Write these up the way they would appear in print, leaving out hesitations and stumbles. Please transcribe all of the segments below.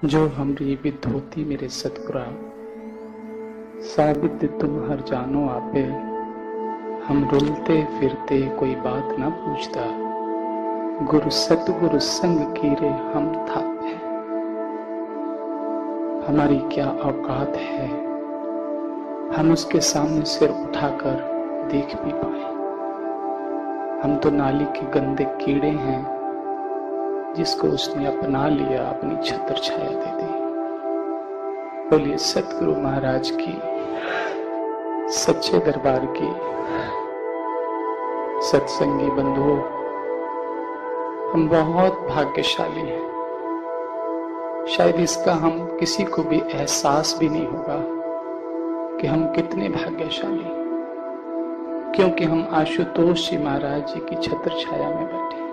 जो हमरी विधोती मेरे सतगुरा, साबित तुम हर जानो आपे। हम रुलते फिरते कोई बात ना पूछता, गुरु सतगुरु संग कीरे हम थापे। हमारी क्या औकात है, हम उसके सामने सिर उठाकर देख भी पाए। हम तो नाली के गंदे कीड़े हैं, जिसको उसने अपना लिया, अपनी छत्र छाया दे दी। बोलिए सतगुरु महाराज की, सच्चे दरबार की। सत्संगी बंधुओं, हम बहुत भाग्यशाली हैं। शायद इसका हम किसी को भी एहसास भी नहीं होगा कि हम कितने भाग्यशाली, क्योंकि हम आशुतोष जी महाराज जी की छत्र छाया में बैठे।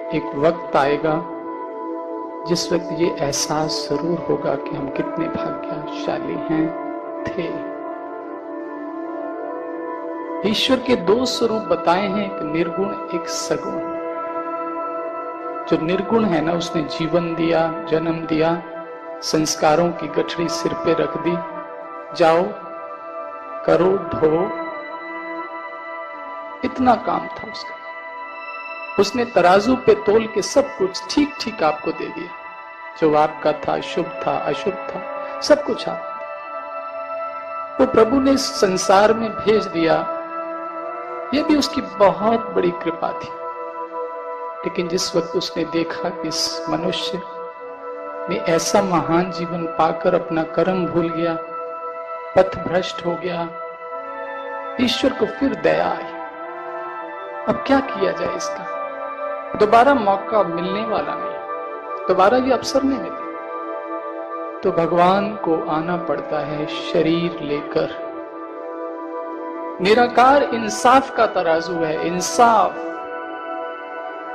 एक वक्त आएगा जिस वक्त ये एहसास जरूर होगा कि हम कितने भाग्यशाली हैं, थे। ईश्वर के दो स्वरूप बताए हैं, एक निर्गुण एक सगुण। जो निर्गुण है ना, उसने जीवन दिया, जन्म दिया, संस्कारों की गठरी सिर पे रख दी, जाओ करो ढो, इतना काम था उसका। उसने तराजू पे तोल के सब कुछ ठीक ठीक आपको दे दिया। जो आपका था, शुभ था, अशुभ था, सब कुछ आप। वो प्रभु ने इस संसार में भेज दिया, ये भी उसकी बहुत बड़ी कृपा थी। लेकिन जिस वक्त उसने देखा कि इस मनुष्य ने ऐसा महान जीवन पाकर अपना कर्म भूल गया, पथ भ्रष्ट हो गया, ईश्वर को फिर दया आई। अब क्या किया जाए इसका? दोबारा मौका मिलने वाला नहीं, दोबारा ये अवसर नहीं मिले। तो भगवान को आना पड़ता है शरीर लेकर। निराकार इंसाफ का तराजू है, इंसाफ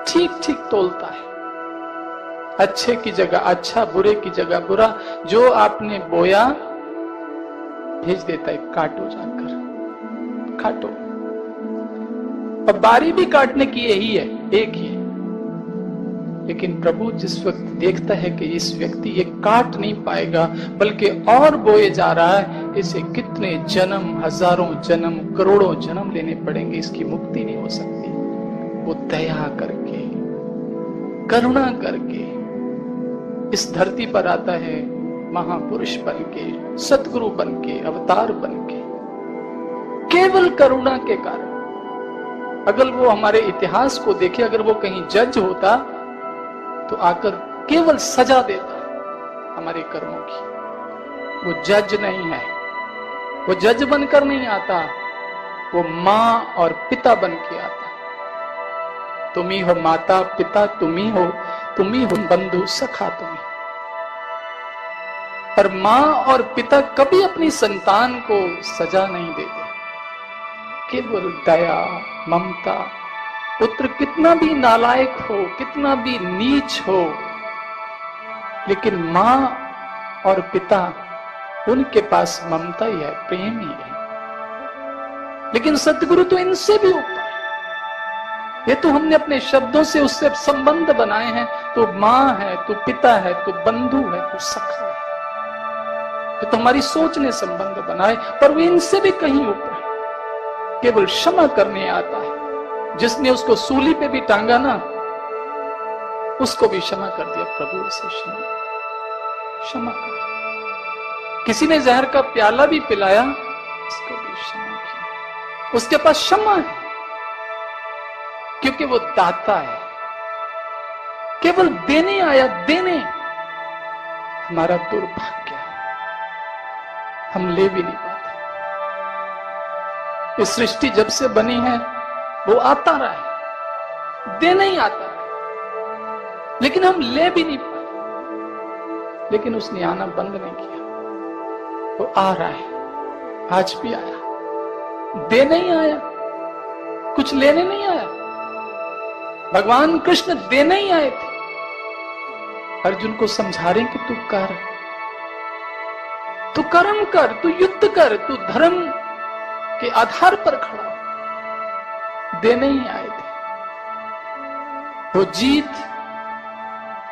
ठीक ठीक तोलता है। अच्छे की जगह अच्छा, बुरे की जगह बुरा। जो आपने बोया भेज देता है, काटो जाकर, काटो। अब बारी भी काटने की यही है, एक ही है। लेकिन प्रभु जिस वक्त देखता है कि इस व्यक्ति ये काट नहीं पाएगा, बल्कि और बोए जा रहा है, इसे कितने जन्म, हजारों जन्म, करोड़ों जन्म लेने पड़ेंगे, इसकी मुक्ति नहीं हो सकती। वो दया करके, करुणा करके इस धरती पर आता है, महापुरुष बन के, सतगुरु बन के, अवतार बन के, केवल करुणा के कारण। अगर वो हमारे इतिहास को देखे, अगर वो कहीं जज होता तो आकर केवल सजा देता है हमारे कर्मों की। वो जज नहीं है, वो जज बनकर नहीं आता, वो माँ और पिता बन के आता है। तुम ही हो माता पिता, तुम ही हो बंधु सखा, तुम ही। पर माँ और पिता कभी अपनी संतान को सजा नहीं देते, केवल दया, ममता। पुत्र कितना भी नालायक हो, कितना भी नीच हो, लेकिन माँ और पिता, उनके पास ममता ही है, प्रेम ही है। लेकिन सतगुरु तो इनसे भी ऊपर है। ये तो हमने अपने शब्दों से उससे संबंध बनाए हैं। तो माँ है, तो पिता है, तो बंधु है, तो सखा है। ये तो हमारी सोच ने संबंध बनाए, पर वो इनसे भी कहीं ऊपर है। केवल क्षमा करने आता है। जिसने उसको सूली पे भी टांगा ना, उसको भी क्षमा कर दिया प्रभु से, क्षमा कर। किसी ने जहर का प्याला भी पिलाया, उसको भी क्षमा किया। उसके पास क्षमा है, क्योंकि वो दाता है। केवल देने आया, देने। हमारा दुर्भाग्य है, हम ले भी नहीं पाते। इस सृष्टि जब से बनी है, वो आता रहा है, देना ही आता है, लेकिन हम ले भी नहीं पाए। लेकिन उसने आना बंद नहीं किया, वो आ रहा है। आज भी आया, देने ही आया, कुछ लेने नहीं आया। भगवान कृष्ण देने ही आए थे। अर्जुन को समझा रहे कि तू कर, तू कर्म कर, तू युद्ध कर, तू धर्म के आधार पर खड़ा। देने ही आए थे। वो जीत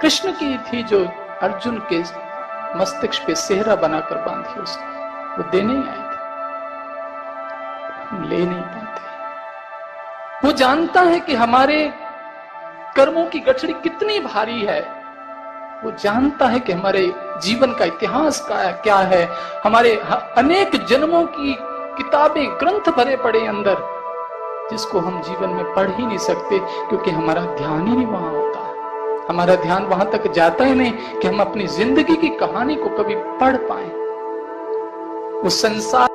कृष्ण की थी, जो अर्जुन के मस्तिष्क पे सेहरा बनाकर बांधी उसने, वो देने ही आए थे, हम ले नहीं पाते। वो जानता है कि हमारे कर्मों की गठरी कितनी भारी है, वो जानता है कि हमारे जीवन का इतिहास क्या है, हमारे अनेक जन्मों की किताबें ग्रंथ भरे पड़े अंदर, जिसको हम जीवन में पढ़ ही नहीं सकते, क्योंकि हमारा ध्यान ही नहीं वहां होता। हमारा ध्यान वहां तक जाता ही नहीं कि हम अपनी जिंदगी की कहानी को कभी पढ़ पाए। उस संसार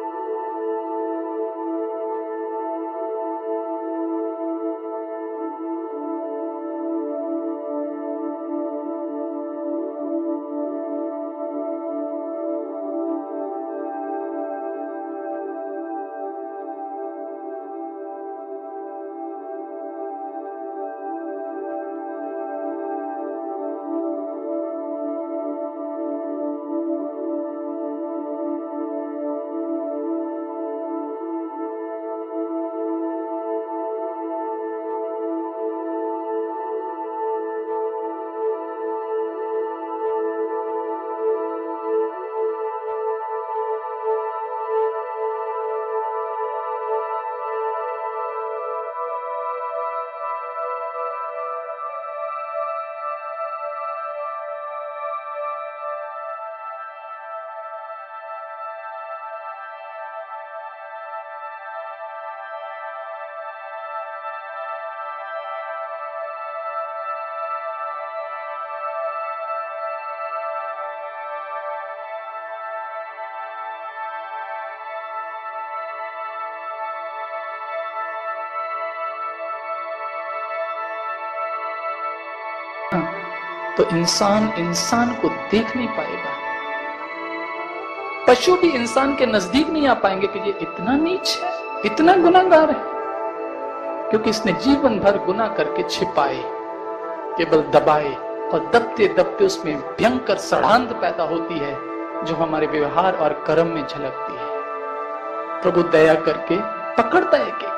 तो इंसान को देख नहीं पाएगा। पशु भी इंसान के नजदीक नहीं आ पाएंगे कि ये इतना नीच है, इतना गुनाहगार है, क्योंकि इसने जीवन भर गुनाह करके छिपाए, केवल दबाए, और दबते दबते उसमें भयंकर सड़ांध पैदा होती है, जो हमारे व्यवहार और कर्म में झलकती है। प्रभु दया करके पकड़ता है कि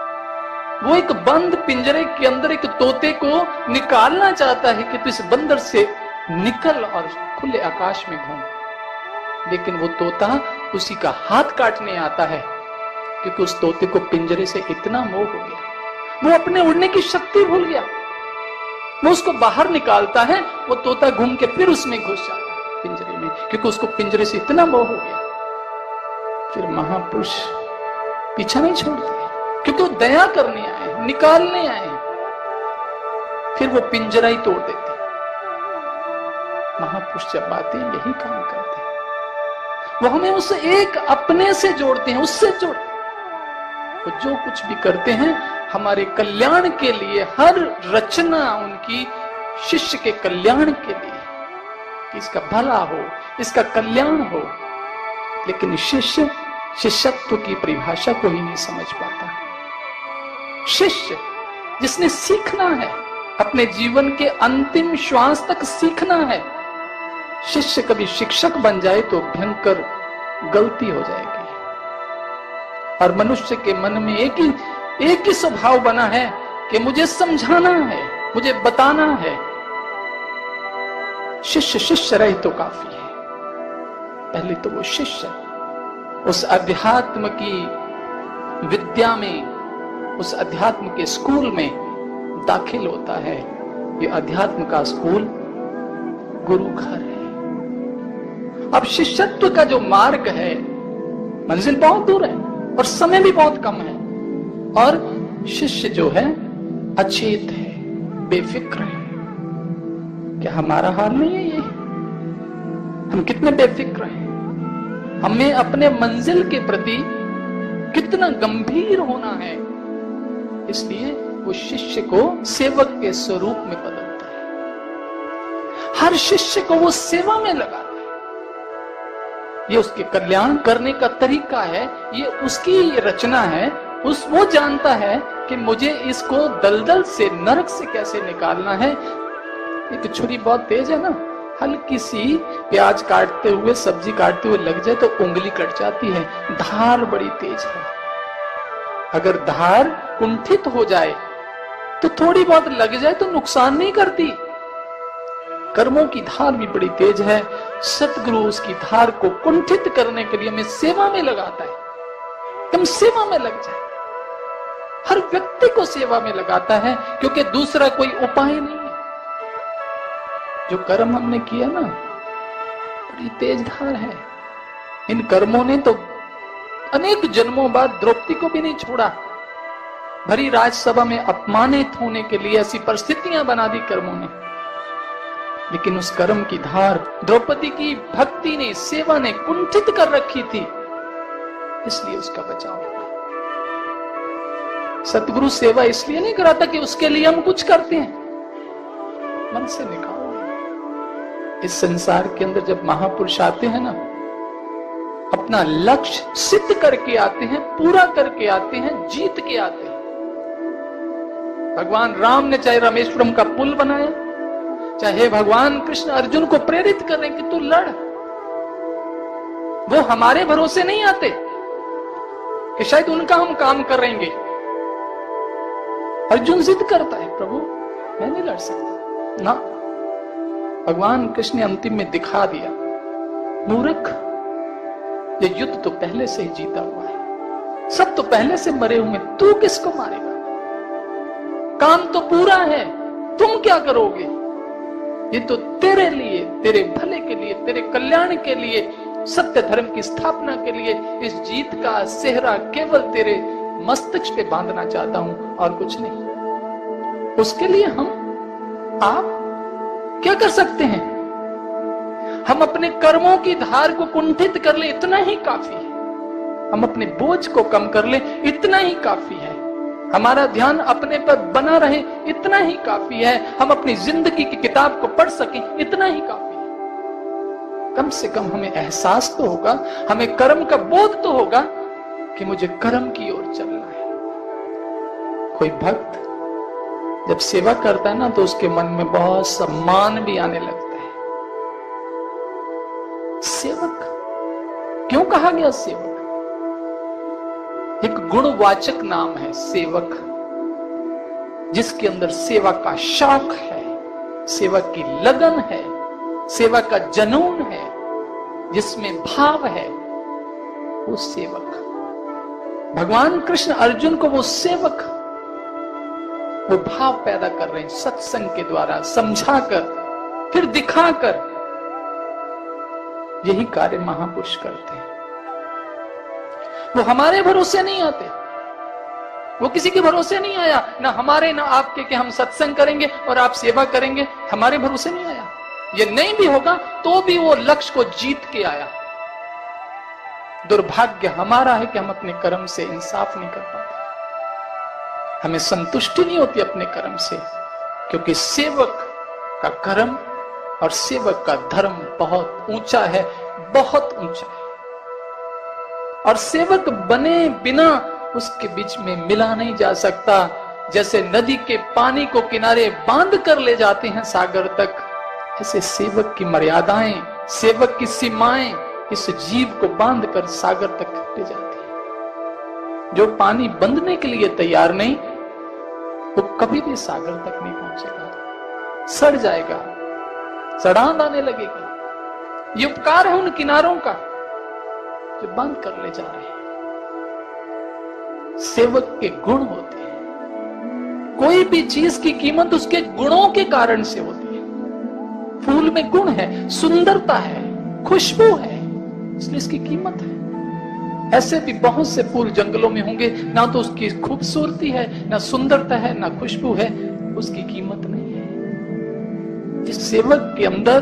वो एक बंद पिंजरे के अंदर एक तोते को निकालना चाहता है कि तू इस बंदर से निकल और खुले आकाश में घूम, लेकिन वो तोता उसी का हाथ काटने आता है, क्योंकि उस तोते को पिंजरे से इतना मोह हो गया, वो अपने उड़ने की शक्ति भूल गया। वो उसको बाहर निकालता है, वो तोता घूम के फिर उसमें घुस जाता है पिंजरे में, क्योंकि उसको पिंजरे से इतना मोह हो गया। फिर महापुरुष पीछा नहीं छोड़ते, क्योंकि वो दया करने आए, निकालने आए, फिर वो पिंजरा ही तोड़ देते। महापुरुष जब आते हैं यही काम करते हैं, वो हमें उस एक अपने से जोड़ते हैं, उससे जोड़ते हैं। वो जो कुछ भी करते हैं हमारे कल्याण के लिए, हर रचना उनकी शिष्य के कल्याण के लिए, कि इसका भला हो, इसका कल्याण हो। लेकिन शिष्य शिष्यत्व की परिभाषा को ही नहीं समझ पाता। शिष्य जिसने सीखना है, अपने जीवन के अंतिम श्वास तक सीखना है। शिष्य कभी शिक्षक बन जाए तो भयंकर गलती हो जाएगी। और मनुष्य के मन में एक ही स्वभाव बना है कि मुझे समझाना है, मुझे बताना है। शिष्य शिष्य रहे तो काफी है। पहले तो वो शिष्य उस अध्यात्म की विद्या में, उस अध्यात्म के स्कूल में दाखिल होता है। ये अध्यात्म का स्कूल गुरु घर है। अब शिष्यत्व का जो मार्ग है, मंजिल बहुत दूर है और समय भी बहुत कम है, और शिष्य जो है अचेत है, बेफिक्र है। क्या हमारा हाल नहीं है ये? हम कितने बेफिक्र हैं, हमें अपने मंजिल के प्रति कितना गंभीर होना है। इसलिए वो शिष्य को सेवक के स्वरूप में बदलता है। हर शिष्य को वो सेवा में लगाता है। ये उसके कल्याण करने का तरीका है, ये उसकी रचना है। वो जानता है कि मुझे इसको दलदल से, नरक से कैसे निकालना है। एक छुरी बहुत तेज है ना, हल्की सी प्याज काटते हुए, सब्जी काटते हुए लग जाए तो उंगली कट जाती है। धार बड़ी तेज है। अगर धार कुंठित हो जाए तो थोड़ी बहुत लग जाए तो नुकसान नहीं करती। कर्मों की धार भी बड़ी तेज है। सतगुरु उसकी धार को कुंठित करने के लिए हमें सेवा में लगाता है। तुम सेवा में लग जाए, हर व्यक्ति को सेवा में लगाता है, क्योंकि दूसरा कोई उपाय नहीं है। जो कर्म हमने किया ना, बड़ी तेज धार है। इन कर्मों ने तो अनेक जन्मों बाद द्रौपदी को भी नहीं छोड़ा। भरी राजसभा में अपमानित होने के लिए ऐसी परिस्थितियां बना दी कर्मों ने, लेकिन उस कर्म की धार द्रौपदी की भक्ति ने, सेवा ने कुंठित कर रखी थी, इसलिए उसका बचाव हुआ। सतगुरु सेवा इसलिए नहीं कराता कि उसके लिए हम कुछ करते हैं, मन से निकालो। इस संसार के अंदर जब महापुरुष आते हैं ना, अपना लक्ष्य सिद्ध करके आते हैं, पूरा करके आते हैं, जीत के आते हैं। भगवान राम ने चाहे रामेश्वरम का पुल बनाया, चाहे भगवान कृष्ण अर्जुन को प्रेरित कर रहे कि तू लड़, वो हमारे भरोसे नहीं आते कि शायद उनका हम काम करेंगे। अर्जुन जिद करता है, प्रभु मैं नहीं लड़ सकता ना। भगवान कृष्ण ने अंतिम में दिखा दिया, मूर्ख, ये युद्ध तो पहले से ही जीता हुआ है, सब तो पहले से मरे हुए, तू किसको मारेगा? काम तो पूरा है, तुम क्या करोगे? ये तो तेरे लिए, तेरे भले के लिए, तेरे कल्याण के लिए, सत्य धर्म की स्थापना के लिए इस जीत का सेहरा केवल तेरे मस्तक पे बांधना चाहता हूं और कुछ नहीं। उसके लिए आप क्या कर सकते हैं? हम अपने कर्मों की धार को कुंठित कर ले, इतना ही काफी है। हम अपने बोझ को कम कर ले, इतना ही काफी है। हमारा ध्यान अपने पर बना रहे, इतना ही काफी है। हम अपनी जिंदगी की किताब को पढ़ सकें, इतना ही काफी है। कम से कम हमें एहसास तो होगा, हमें कर्म का बोध तो होगा कि मुझे कर्म की ओर चलना है। कोई भक्त जब सेवा करता है ना, तो उसके मन में बहुत सम्मान भी आने लगता है। सेवक क्यों कहा गया? सेवक एक गुणवाचक नाम है, सेवक, जिसके अंदर सेवा का शौक है, सेवा की लगन है, सेवा का जनून है, जिसमें भाव है, वो सेवक। भगवान कृष्ण अर्जुन को वो सेवक, वो भाव पैदा कर रहे हैं सत्संग के द्वारा, समझाकर, फिर दिखाकर। यही कार्य महापुरुष करते हैं। वो हमारे भरोसे नहीं आते, वो किसी के भरोसे नहीं आया, ना हमारे ना आपके, कि हम सत्संग करेंगे और आप सेवा करेंगे, हमारे भरोसे नहीं आया। ये नहीं भी होगा तो भी वो लक्ष्य को जीत के आया। दुर्भाग्य हमारा है कि हम अपने कर्म से इंसाफ नहीं कर पाते, हमें संतुष्टि नहीं होती अपने कर्म से, क्योंकि सेवक का कर्म और सेवक का धर्म बहुत ऊंचा है, बहुत ऊंचा है। और सेवक बने बिना उसके बीच में मिला नहीं जा सकता। जैसे नदी के पानी को किनारे बांध कर ले जाते हैं सागर तक, ऐसे सेवक की मर्यादाएं, सेवक की सीमाएं इस जीव को बांध कर सागर तक ले जाती है। जो पानी बंधने के लिए तैयार नहीं, वो कभी भी सागर तक नहीं पहुंचेगा, सड़ जाएगा, सड़ांध आने लगेगी। ये उपकार है उन किनारों का जो बंद कर ले जा रहे हैं। सेवक के गुण होते हैं। कोई भी चीज की कीमत उसके गुणों के कारण से होती है। फूल में गुण है, सुंदरता है, खुशबू है, इसलिए इसकी कीमत है। ऐसे भी बहुत से फूल जंगलों में होंगे, ना तो उसकी खूबसूरती है, ना सुंदरता है, ना खुशबू है, उसकी कीमत नहीं है। इस सेवक के अंदर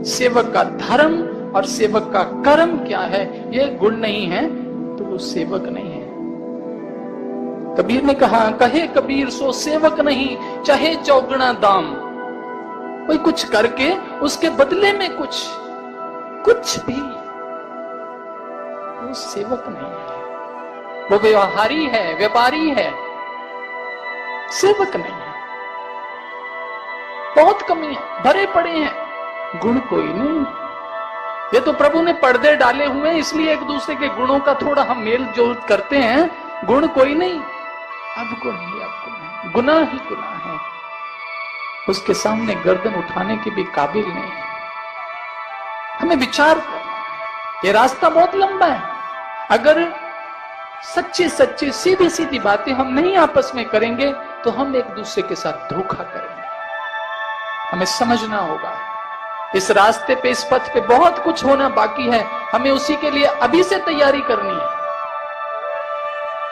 सेवक का धर्म और सेवक का कर्म क्या है, ये गुण नहीं है तो वो सेवक नहीं है। कबीर ने कहा, कहे कबीर सो सेवक नहीं, चाहे चौगुना दाम। कोई कुछ करके उसके बदले में कुछ भी, वो सेवक नहीं है, वो व्यवहारी है, व्यापारी है, सेवक नहीं है। बहुत कमियां भरे पड़े हैं, गुण कोई नहीं। ये तो प्रभु ने पर्दे डाले हुए हैं, इसलिए एक दूसरे के गुणों का थोड़ा हम मेल जोल करते हैं, गुण कोई नहीं। अब गुण ही अब गुण है, गुनाह ही गुनाह है। उसके सामने गर्दन उठाने के भी काबिल नहीं है। हमें विचार करना, ये रास्ता बहुत लंबा है। अगर सच्ची सच्ची सीधी सीधी बातें हम नहीं आपस में करेंगे तो हम एक दूसरे के साथ धोखा करेंगे। हमें समझना होगा इस रास्ते पे, इस पथ पे बहुत कुछ होना बाकी है। हमें उसी के लिए अभी से तैयारी करनी है।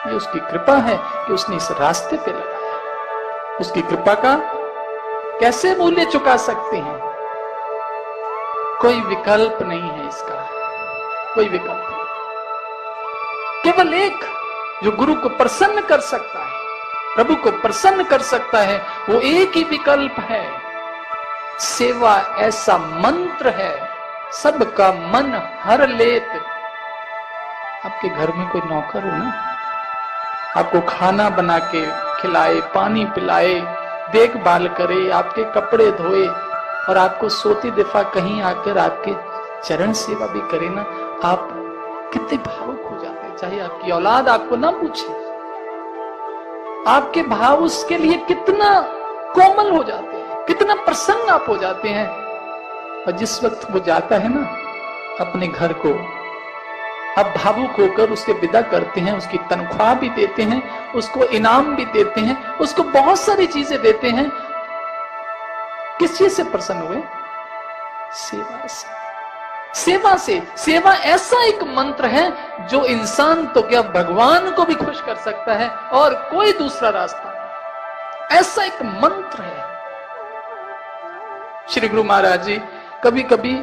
ये उसकी कृपा है कि उसने इस रास्ते पे लगाया। उसकी कृपा का कैसे मूल्य चुका सकते हैं? कोई विकल्प नहीं है इसका, कोई विकल्प नहीं। केवल एक जो गुरु को प्रसन्न कर सकता है, प्रभु को प्रसन्न कर सकता है, वो एक ही विकल्प है। सेवा ऐसा मंत्र है, सबका मन हर लेत। आपके घर में कोई नौकर हो ना, आपको खाना बना के खिलाए, पानी पिलाए, देखभाल करे, आपके कपड़े धोए और आपको सोती दफा कहीं आकर आपके चरण सेवा भी करे ना, आप कितने भावुक हो जाते हैं। चाहे आपकी औलाद आपको ना पूछे, आपके भाव उसके लिए कितना कोमल हो जाते हैं, कितना प्रसन्न आप हो जाते हैं। और जिस वक्त वो जाता है ना अपने घर को, आप भावुक होकर उसे विदा करते हैं, उसकी तनख्वाह भी देते हैं, उसको इनाम भी देते हैं, उसको बहुत सारी चीजें देते हैं। किस चीज से प्रसन्न हुए? सेवा से। सेवा से। सेवा ऐसा एक मंत्र है जो इंसान तो क्या भगवान को भी खुश कर सकता है और कोई दूसरा रास्ता नहीं। ऐसा एक मंत्र है। श्री गुरु महाराज जी कभी कभी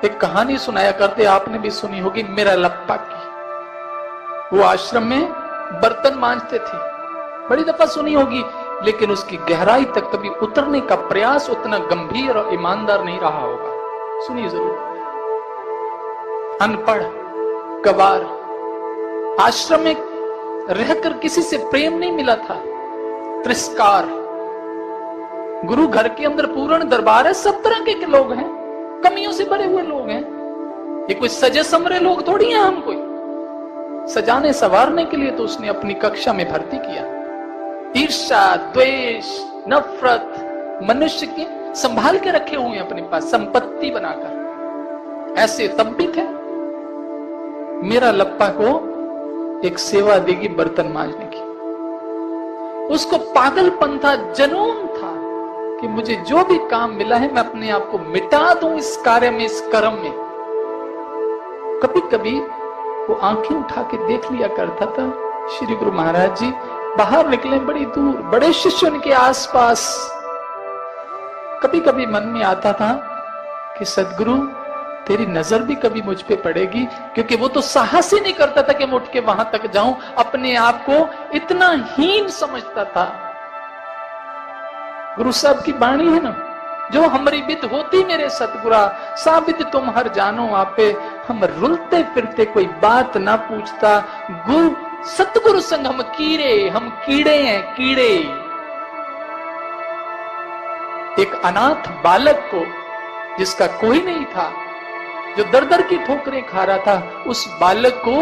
एक कहानी सुनाया करते, आपने भी सुनी होगी, मेरा लप्पा की। वो आश्रम में बर्तन मांजते थे, बड़ी दफा सुनी होगी, लेकिन उसकी गहराई तक कभी उतरने का प्रयास उतना गंभीर और ईमानदार नहीं रहा होगा। सुनिए जरूर। अनपढ़, गवार, आश्रम में रहकर किसी से प्रेम नहीं मिला था, तिरस्कार। गुरु घर के अंदर पूर्ण दरबार है, सब तरह के लोग हैं, कमियों से भरे हुए लोग हैं। ये कोई सजे समरे लोग थोड़ी हैं। हम कोई सजाने संवारने के लिए तो उसने अपनी कक्षा में भर्ती किया। ईर्ष्या, द्वेष, नफरत मनुष्य के संभाल के रखे हुए हैं अपने पास, संपत्ति बनाकर। ऐसे तब भी थे। मेरा लप्पा को एक सेवा देगी बर्तन मांजने की। उसको पागलपन था, जुनून था कि मुझे जो भी काम मिला है मैं अपने आप को मिटा दूं इस कार्य में, इस कर्म में। कभी कभी वो आंखें उठा के देख लिया करता था। श्री गुरु महाराज जी बाहर निकले बड़ी दूर, बड़े शिष्य उनके आसपास। कभी कभी मन में आता था कि सदगुरु तेरी नजर भी कभी मुझ पे पड़ेगी, क्योंकि वो तो साहस ही नहीं करता था कि मैं उठ के वहां तक जाऊं। अपने आप को इतना हीन समझता था। गुरु साहब की वाणी है ना, जो हमारी विद होती मेरे सतगुरा, साबित तुम हर जानो आपे। हम रुलते फिरते कोई बात ना पूछता, गुरु सतगुरु संग हम कीड़े, हम कीड़े हैं, कीड़े। एक अनाथ बालक को, जिसका कोई नहीं था, जो दर दर की ठोकरें खा रहा था, उस बालक को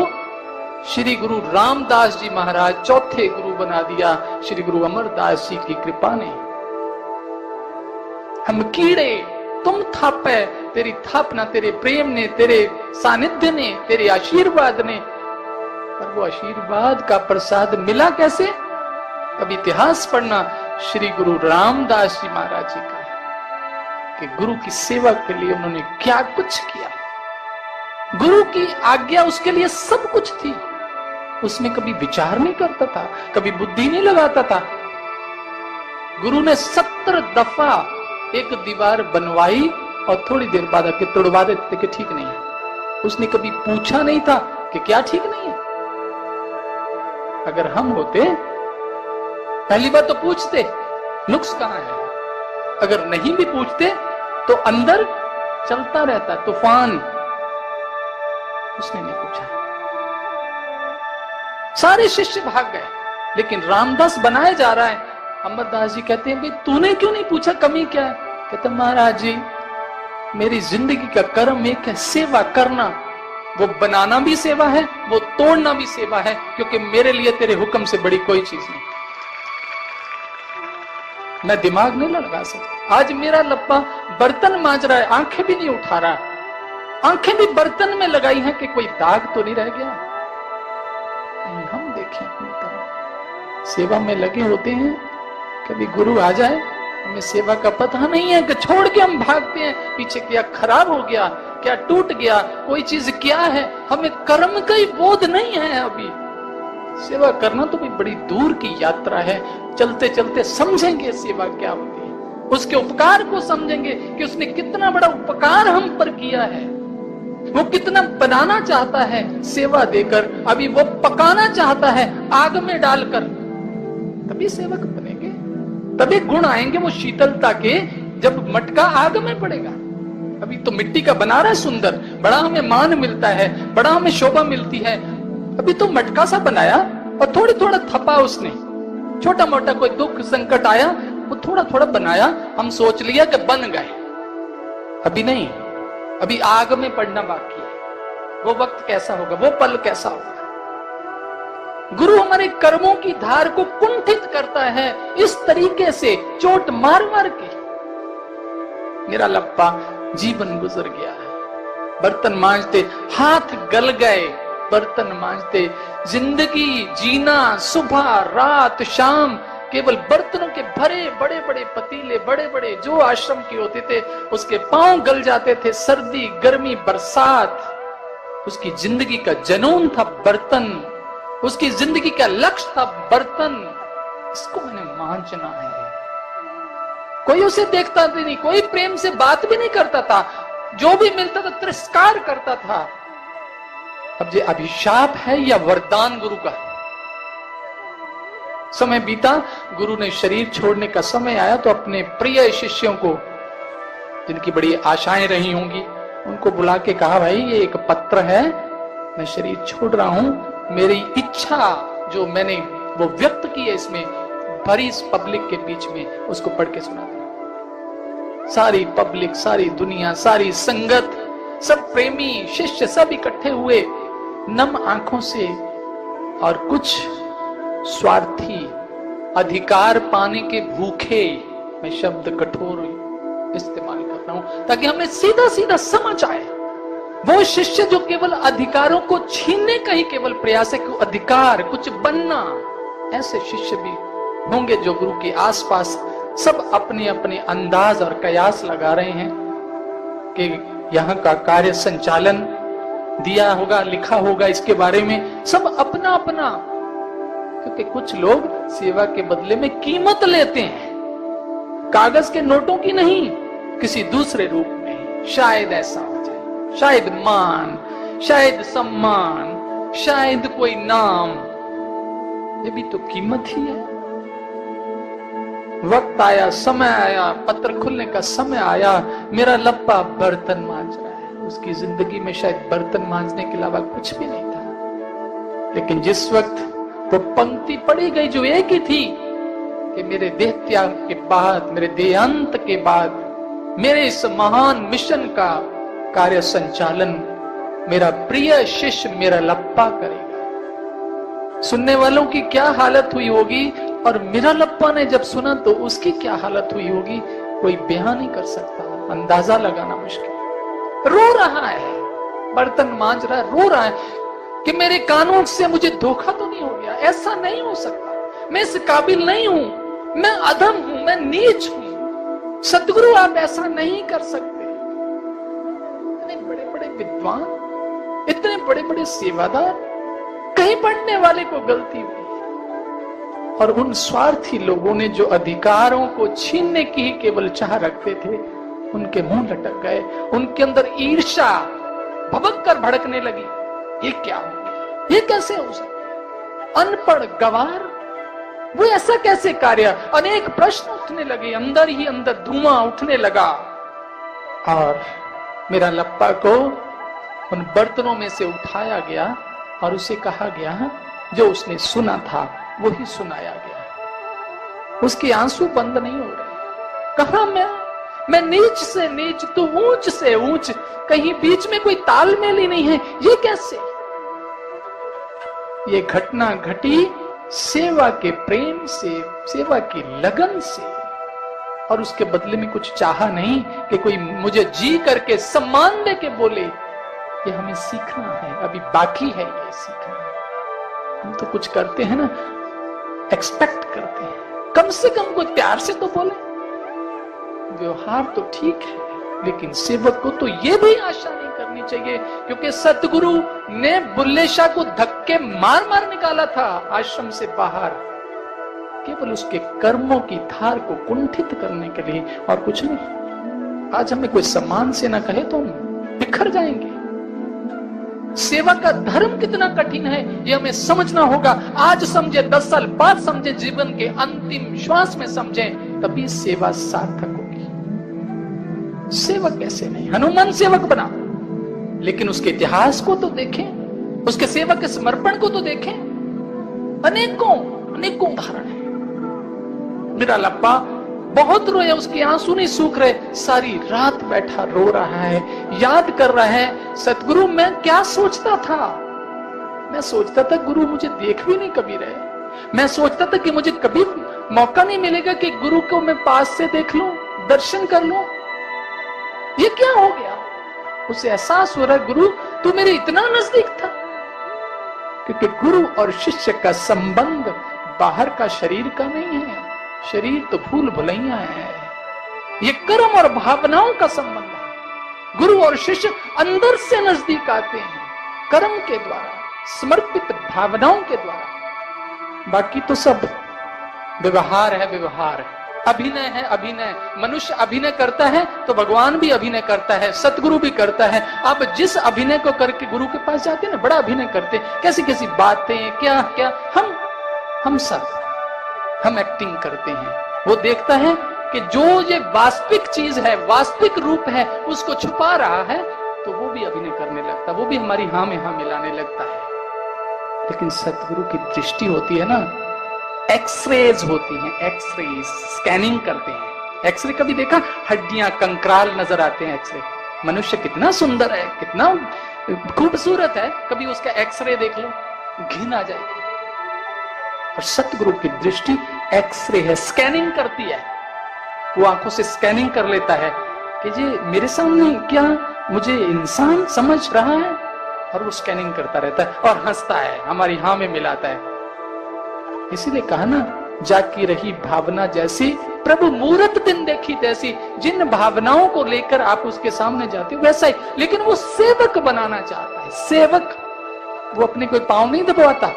श्री गुरु रामदास जी महाराज चौथे गुरु बना दिया, श्री गुरु अमरदास जी की कृपा ने। हम कीड़े, तुम थापे, तेरी थापना तेरे प्रेम ने, तेरे सानिध्य ने, तेरे आशीर्वाद ने। पर वो आशीर्वाद का प्रसाद मिला कैसे? कभी इतिहास पढ़ना श्री गुरु रामदास जी महाराज जी का, कि गुरु की सेवा के लिए उन्होंने क्या कुछ किया। गुरु की आज्ञा उसके लिए सब कुछ थी। उसमें कभी विचार नहीं करता था, कभी बुद्धि नहीं लगाता था। गुरु ने 70 दफा एक दीवार बनवाई और थोड़ी देर बाद आके तोड़वा देते कि ठीक नहीं है। उसने कभी पूछा नहीं था कि क्या ठीक नहीं है। अगर हम होते, पहली बार तो पूछते नुक्स कहां है। अगर नहीं भी पूछते तो अंदर चलता रहता तूफान। उसने नहीं पूछा, सारे शिष्य भाग गए, लेकिन रामदास बनाए जा रहा है। अमरदास जी कहते हैं, भाई तूने क्यों नहीं पूछा, कमी क्या है? कहते महाराज जी मेरी जिंदगी का कर्म एक है, सेवा करना। वो बनाना भी सेवा है, वो तोड़ना भी सेवा है, क्योंकि मेरे लिए तेरे हुक्म से बड़ी कोई चीज नहीं। मैं दिमाग नहीं लगा सकता। आज मेरा लप्पा बर्तन मांज रहा है, आंखें भी नहीं उठा रहा, आंखें भी बर्तन में लगाई हैं कि कोई दाग तो नहीं रह गया। हम देखें अपनी तरफ, सेवा में लगे होते हैं, कभी गुरु आ जाए, हमें सेवा का पता नहीं है कि छोड़ के हम भागते हैं पीछे, क्या खराब हो गया, क्या टूट गया, कोई चीज क्या है, हमें कर्म का ही बोध नहीं है। अभी सेवा करना तो कोई बड़ी दूर की यात्रा है, चलते चलते समझेंगे सेवा क्या होती है, उसके उपकार को समझेंगे कि उसने कितना बड़ा उपकार हम पर किया है, वो कितना बनाना चाहता है सेवा देकर, अभी वो पकाना चाहता है आग में डालकर, तभी सेवक बनेंगे, तभी गुण आएंगे वो शीतलता के, जब मटका आग में पड़ेगा। अभी तो मिट्टी का बना रहा है सुंदर, बड़ा हमें मान मिलता है, बड़ा हमें शोभा मिलती है, अभी तो मटका सा बनाया और थोड़ी थोड़ा थपा उसने, छोटा मोटा कोई दुख संकट आया वो थोड़ा थोड़ा बनाया, हम सोच लिया कि बन गए, अभी नहीं, अभी आग में पड़ना बाकी है। वो वक्त कैसा होगा, वो पल कैसा होगा। गुरु हमारे कर्मों की धार को कुंठित करता है इस तरीके से, चोट मार मार के। मेरा लप्पा जीवन गुजर गया है, बर्तन मांजते हाथ गल गए, बर्तन मांजते जिंदगी जीना, सुबह रात शाम केवल बर्तनों के भरे बड़े बड़े पतीले, बड़े बड़े जो आश्रम के होते थे उसके पांव गल जाते थे, सर्दी गर्मी बरसात, उसकी जिंदगी का जनून था बर्तन, उसकी जिंदगी का लक्ष्य था बर्तन, इसको मैंने मांजना है। कोई उसे देखता भी नहीं, कोई प्रेम से बात भी नहीं करता था, जो भी मिलता था तिरस्कार करता था। अब ये अभिशाप है या वरदान गुरु का? समय बीता, गुरु ने शरीर छोड़ने का समय आया तो अपने प्रिय शिष्यों को, जिनकी बड़ी आशाएं रही होंगी, उनको बुला के कहा, भाई ये एक पत्र है, मैं शरीर छोड़ रहा हूं, मेरी इच्छा जो मैंने वो व्यक्त की है इसमें भरी इस पब्लिक के बीच में, उसको पढ़ के सुना दो। सारी पब्लिक, सारी दुनिया, सारी संगत, सब प्रेमी शिष्य सब इकट्ठे हुए नम आंखों से, और कुछ स्वार्थी अधिकार पाने के भूखे, मैं शब्द कठोर इस्तेमाल कर रहा हूं ताकि हमें सीधा सीधा समझ आए, वो शिष्य जो केवल अधिकारों को छीनने का ही केवल प्रयास है कि अधिकार कुछ बनना, ऐसे शिष्य भी होंगे जो गुरु के आसपास सब अपने अपने अंदाज और कयास लगा रहे हैं कि यहाँ का कार्य संचालन दिया होगा, लिखा होगा इसके बारे में, सब अपना अपना, क्योंकि कुछ लोग सेवा के बदले में कीमत लेते हैं, कागज के नोटों की नहीं, किसी दूसरे रूप में, शायद ऐसा हो जाए, शायद मान, शायद सम्मान, शायद कोई नाम, ये भी तो कीमत ही है। वक्त आया, समय आया, पत्र खुलने का समय आया, मेरा लप्पा बर्तन मांज रहा है, उसकी जिंदगी में शायद बर्तन मांजने के अलावा कुछ भी नहीं था। लेकिन जिस वक्त वो पंक्ति पड़ी गई जो एक ही थी कि मेरे देह त्याग के बाद, मेरे देहांत के बाद मेरे इस महान मिशन का कार्य संचालन मेरा प्रिय शिष्य मेरा लप्पा करेगा। सुनने वालों की क्या हालत हुई होगी, और मेरा लप्पा ने जब सुना तो उसकी क्या हालत हुई होगी, कोई बयान नहीं कर सकता, अंदाजा लगाना मुश्किल। रो रहा है, बर्तन मांज रहा है, रो रहा है कि मेरे कानून से मुझे धोखा तो नहीं हो गया, ऐसा नहीं हो सकता, मैं इस काबिल नहीं हूं, मैं अधम हूं, मैं नीच हूं, सदगुरु आप ऐसा नहीं कर सकते। इतने बड़े बड़े विद्वान, इतने बड़े बड़े सेवादार, कहीं पढ़ने वाले को गलती हुई, और उन स्वार्थी लोगों ने जो अधिकारों को छीनने की ही केवल चाह रखते थे, उनके मुंह लटक गए, उनके अंदर ईर्ष्या भभक कर भड़कने लगी। ये क्या हो गया, ये कैसे हो सकता, अनपढ़ गवार, वो ऐसा कैसे कार्य, अनेक प्रश्न उठने लगे, अंदर ही अंदर धुआं उठने लगा, और मेरा लप्पा को उन बर्तनों में से उठाया गया और उसे कहा गया जो उसने सुना था वही सुनाया गया। उसके आंसू बंद नहीं हो रहे। कहा मैं नीच से नीच, तू ऊंच से ऊंच, कहीं बीच में कोई तालमेल ही नहीं है, ये कैसे? ये घटना घटी सेवा के प्रेम से, सेवा की लगन से, और उसके बदले में कुछ चाहा नहीं कि कोई मुझे जी करके सम्मान दे के बोले। ये हमें सीखना है, अभी बाकी है ये सीखना। हम तो कुछ करते हैं ना, एक्सपेक्ट करते हैं, कम से कम कोई प्यार से तो बोले। व्यवहार तो ठीक है, लेकिन सेवक को तो ये भी आशा नहीं करनी चाहिए, क्योंकि सतगुरु ने बुल्ले शाह को धक्के मार मार निकाला था आश्रम से बाहर, केवल उसके कर्मों की धार को कुंठित करने के लिए, और कुछ नहीं। आज हमें कोई सम्मान से ना कहे तो हम बिखर जाएंगे। सेवा का धर्म कितना कठिन है ये हमें समझना होगा। आज समझे, 10 साल बाद समझे, जीवन के अंतिम श्वास में समझे, तभी सेवा सार्थक होगी। सेवक कैसे नहीं, हनुमान सेवक बना, लेकिन उसके इतिहास को तो देखें, उसके सेवक के समर्पण को तो देखें। अनेकों अनेकों उदाहरण है। मेरा लप्पा बहुत रोया, उसके आंसू नहीं सूख रहे, सारी रात बैठा रो रहा है, याद कर रहा है, सतगुरु मैं क्या सोचता था। मैं सोचता था गुरु मुझे देख भी नहीं कभी रहे। मैं सोचता था कि मुझे कभी मौका नहीं मिलेगा कि गुरु को मैं पास से देख लूं, दर्शन कर लूं। ये क्या हो गया? उसे एहसास हो रहा है, गुरु तू मेरे इतना नजदीक था। क्योंकि गुरु और शिष्य का संबंध बाहर का शरीर का नहीं है, शरीर तो भूल भुलैया है। ये कर्म और भावनाओं का संबंध है। गुरु और शिष्य अंदर से नजदीक आते हैं, कर्म के द्वारा, समर्पित भावनाओं के द्वारा। बाकी तो सब व्यवहार है, व्यवहार है, अभिनय है, अभिनय। मनुष्य अभिनय करता है तो भगवान भी अभिनय करता है, सतगुरु भी करता है। आप जिस अभिनय को करके गुरु के पास जाते हैं ना, बड़ा अभिनय करते, कैसी कैसी बातें, क्या क्या, हम सब हम एक्टिंग करते हैं। वो देखता है कि जो ये वास्तविक चीज है, वास्तविक रूप है, उसको छुपा रहा है, तो वो भी अभिनय करने लगता है, वो भी हमारी हाँ में हाँ मिलाने लगता है। लेकिन सतगुरु की दृष्टि होती है ना, एक्सरेज होती हैं, एक्सरेज, स्कैनिंग करते हैं। एक्सरे कभी देखा? हड्डियां, कंकराल नजर आते हैं एक्सरे। मनुष्य कितना सुंदर है, कितना खूबसूरत है, कभी उसका एक्सरे देख लो, घिन आ जाएगी। और सतगुरु की दृष्टि एक्सरे है, स्कैनिंग करती है। वो आंखों से स्कैनिंग कर लेता है कि जी मेरे सामने क्या मुझे इंसान समझ रहा है, और वो स्कैनिंग करता रहता है और हंसता है, हमारी हाँ में मिलाता है। इसीलिए कहा ना, जाकी रही भावना जैसी, प्रभु मूरत दिन देखी तैसी। जिन भावनाओं को लेकर आप उसके सामने जाते हो वैसा ही, लेकिन वो सेवक बनाना चाहता है। सेवक वो अपने कोई पांव नहीं दबाता,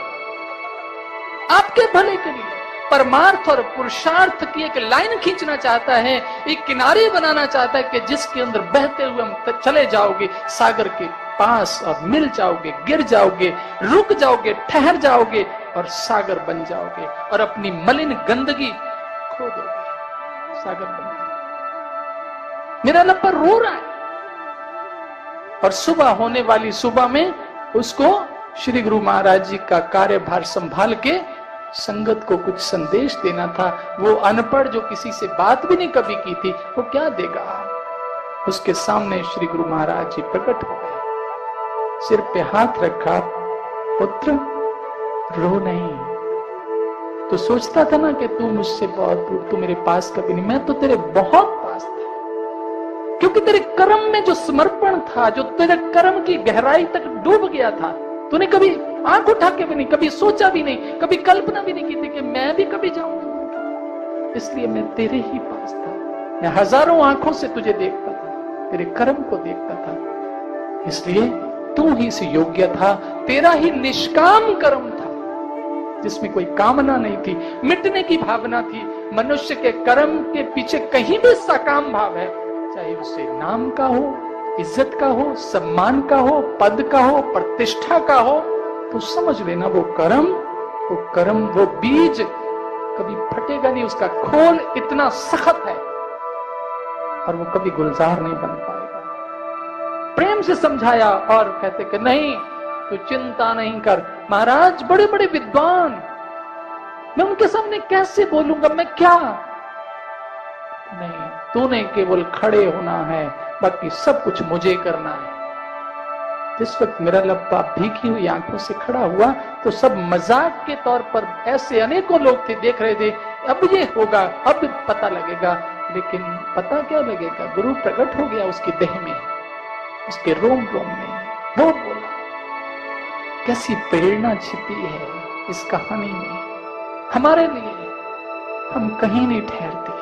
आपके भले के लिए परमार्थ और पुरुषार्थ की एक लाइन खींचना चाहता है, एक किनारे बनाना चाहता है कि जिसके अंदर बहते हुए हम चले जाओगे सागर के पास, और मिल जाओगे, गिर जाओगे, रुक जाओगे, ठहर जाओगे और सागर बन जाओगे, और अपनी मलिन गंदगी खो दोगे, सागर बन जाओगे। मेरा लप्पा रो रहा है, और सुबह होने वाली सुबह में उसको श्री गुरु महाराज जी का कार्यभार संभाल के संगत को कुछ संदेश देना था। वो अनपढ़ जो किसी से बात भी नहीं कभी की थी, वो क्या देगा? उसके सामने श्री गुरु महाराज जी प्रकट हो गए, सिर पे हाथ रखा, पुत्र रो नहीं। तो सोचता था ना कि तू मुझसे बहुत दूर, तू मेरे पास कभी नहीं, मैं तो तेरे बहुत पास था, क्योंकि तेरे कर्म में जो समर्पण था, जो तेरे कर्म की गहराई तक डूब गया था। तूने कभी आंख उठा के भी नहीं, कभी सोचा भी नहीं, कभी कल्पना भी नहीं की थी कि मैं भी कभी जाऊंगा। इसलिए मैं तेरे ही पास था, मैं हजारों आंखों से तुझे देखता था, तेरे कर्म को देखता था। इसलिए तू ही से योग्य था, तेरा ही निष्काम कर्म था, जिसमें कोई कामना नहीं थी, मिटने की भावना थी। मनुष्य के कर्म के पीछे कहीं भी सकाम भाव है, चाहे उसे नाम का हो, इज्जत का हो, सम्मान का हो, पद का हो, प्रतिष्ठा का हो, तो समझ लेना वो कर्म, वो बीज कभी फटेगा नहीं। उसका खोल इतना सख्त है और वो कभी गुलजार नहीं बन पाएगा। प्रेम से समझाया और कहते कि नहीं, तू चिंता नहीं कर। महाराज बड़े बड़े विद्वान, मैं उनके सामने कैसे बोलूंगा, मैं क्या? नहीं, तूने केवल खड़े होना है, बाकी सब कुछ मुझे करना है। जिस वक्त मेरा लब्बा भीगी हुई आंखों से खड़ा हुआ, तो सब मजाक के तौर पर ऐसे अनेकों लोग थे, देख रहे थे अब ये होगा, अब पता लगेगा। लेकिन पता क्या लगेगा, गुरु प्रकट हो गया उसकी देह में, उसके रोम रोम में, वो बोला। कैसी प्रेरणा छिपी है इस कहानी में हमारे लिए। हम कहीं नहीं ठहरते,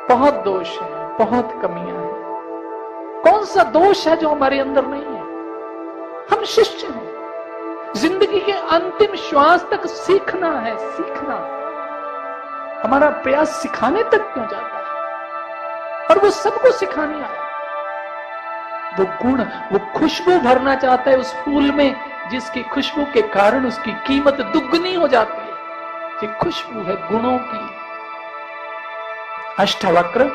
बहुत दोष है, बहुत कमियां हैं। कौन सा दोष है जो हमारे अंदर नहीं है? हम शिष्य हैं, जिंदगी के अंतिम श्वास तक सीखना है, सीखना। हमारा प्रयास सिखाने तक क्यों जाता है? और वो सबको सिखाने आया। वो गुण, वो खुशबू भरना चाहता है उस फूल में, जिसकी खुशबू के कारण उसकी कीमत दुगनी हो जाती है। ये खुशबू है गुणों की। अष्टावक्र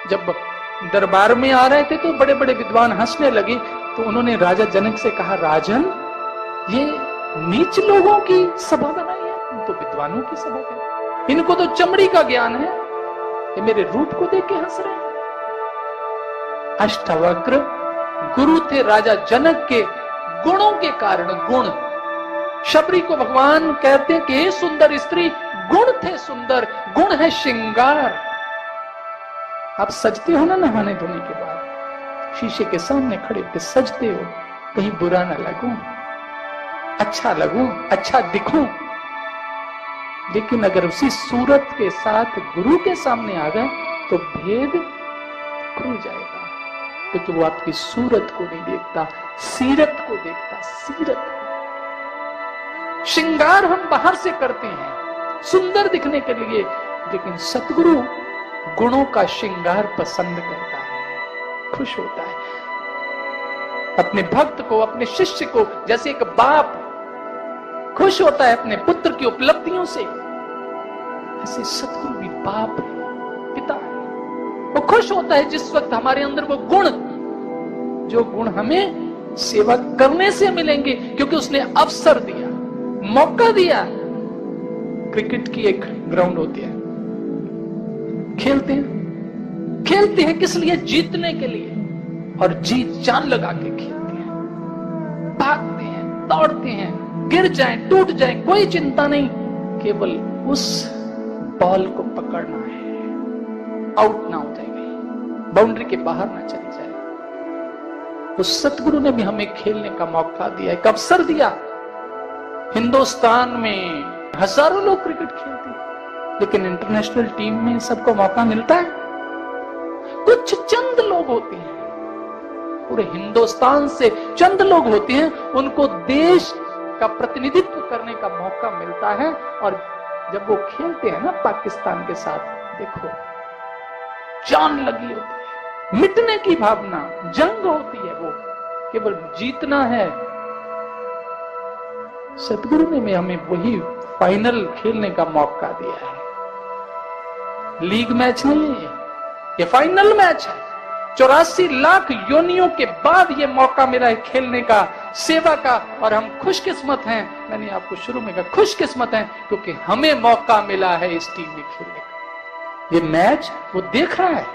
जब दरबार में आ रहे थे तो बड़े बड़े विद्वान हंसने लगे, तो उन्होंने राजा जनक से कहा, राजन, ये नीच लोगों की सभा बनाई है, तो विद्वानों की सभा है। इनको तो चमड़ी का ज्ञान है, ये मेरे रूप को देख के हंस रहे हैं। अष्टावक्र गुरु थे राजा जनक के गुणों के कारण। गुण, शबरी को भगवान कहते कि हे सुंदर स्त्री, गुण थे सुंदर, गुण है श्रृंगार। आप सजते हो ना नहाने धोने के बाद, शीशे के सामने खड़े होकर सजते हो, कहीं बुरा ना लगूं, अच्छा लगूं, अच्छा दिखूं। लेकिन अगर उसी सूरत के साथ गुरु के सामने आ गए तो भेद खुल जाएगा, क्योंकि वो आपकी सूरत को नहीं देखता, सीरत को देखता। सीरत, श्रृंगार हम बाहर से करते हैं सुंदर दिखने के लिए, लेकिन सतगुरु गुणों का श्रृंगार पसंद करता है, खुश होता है। अपने भक्त को, अपने शिष्य को, जैसे एक बाप खुश होता है अपने पुत्र की उपलब्धियों से, ऐसे सतगुरु भी बाप है, पिता है। वो खुश होता है जिस वक्त हमारे अंदर वो गुण, जो गुण हमें सेवा करने से मिलेंगे, क्योंकि उसने अवसर दिया, मौका दिया। क्रिकेट की एक ग्राउंड होती है, खेलते हैं, खेलते हैं किस लिए? जीतने के लिए, और जीत जान लगा के खेलते हैं, भागते हैं, दौड़ते हैं, गिर जाएं, टूट जाएं, कोई चिंता नहीं, केवल उस बॉल को पकड़ना है, आउट ना हो जाए, बाउंड्री के बाहर ना चली जाए। तो सतगुरु ने भी हमें खेलने का मौका दिया, एक अवसर दिया। हिंदुस्तान में हजारों लोग क्रिकेट खेलते हैं, लेकिन इंटरनेशनल टीम में सबको मौका मिलता है? कुछ चंद लोग होते हैं, पूरे हिंदुस्तान से चंद लोग होते हैं, उनको देश का प्रतिनिधित्व करने का मौका मिलता है। और जब वो खेलते हैं ना पाकिस्तान के साथ, देखो जान लगी होती है, मिटने की भावना, जंग होती है, वो केवल जीतना है। सतगुरु ने हमें वही फाइनल खेलने का मौका दिया है। लीग मैच नहीं है ये फाइनल मैच है। 84 लाख योनियों के बाद ये मौका मिला है खेलने का, सेवा का, और हम खुशकिस्मत हैं। मैंने आपको शुरू में कहा खुशकिस्मत हैं, क्योंकि हमें मौका मिला है इस टीम में खेलने का। ये मैच वो देख रहा है,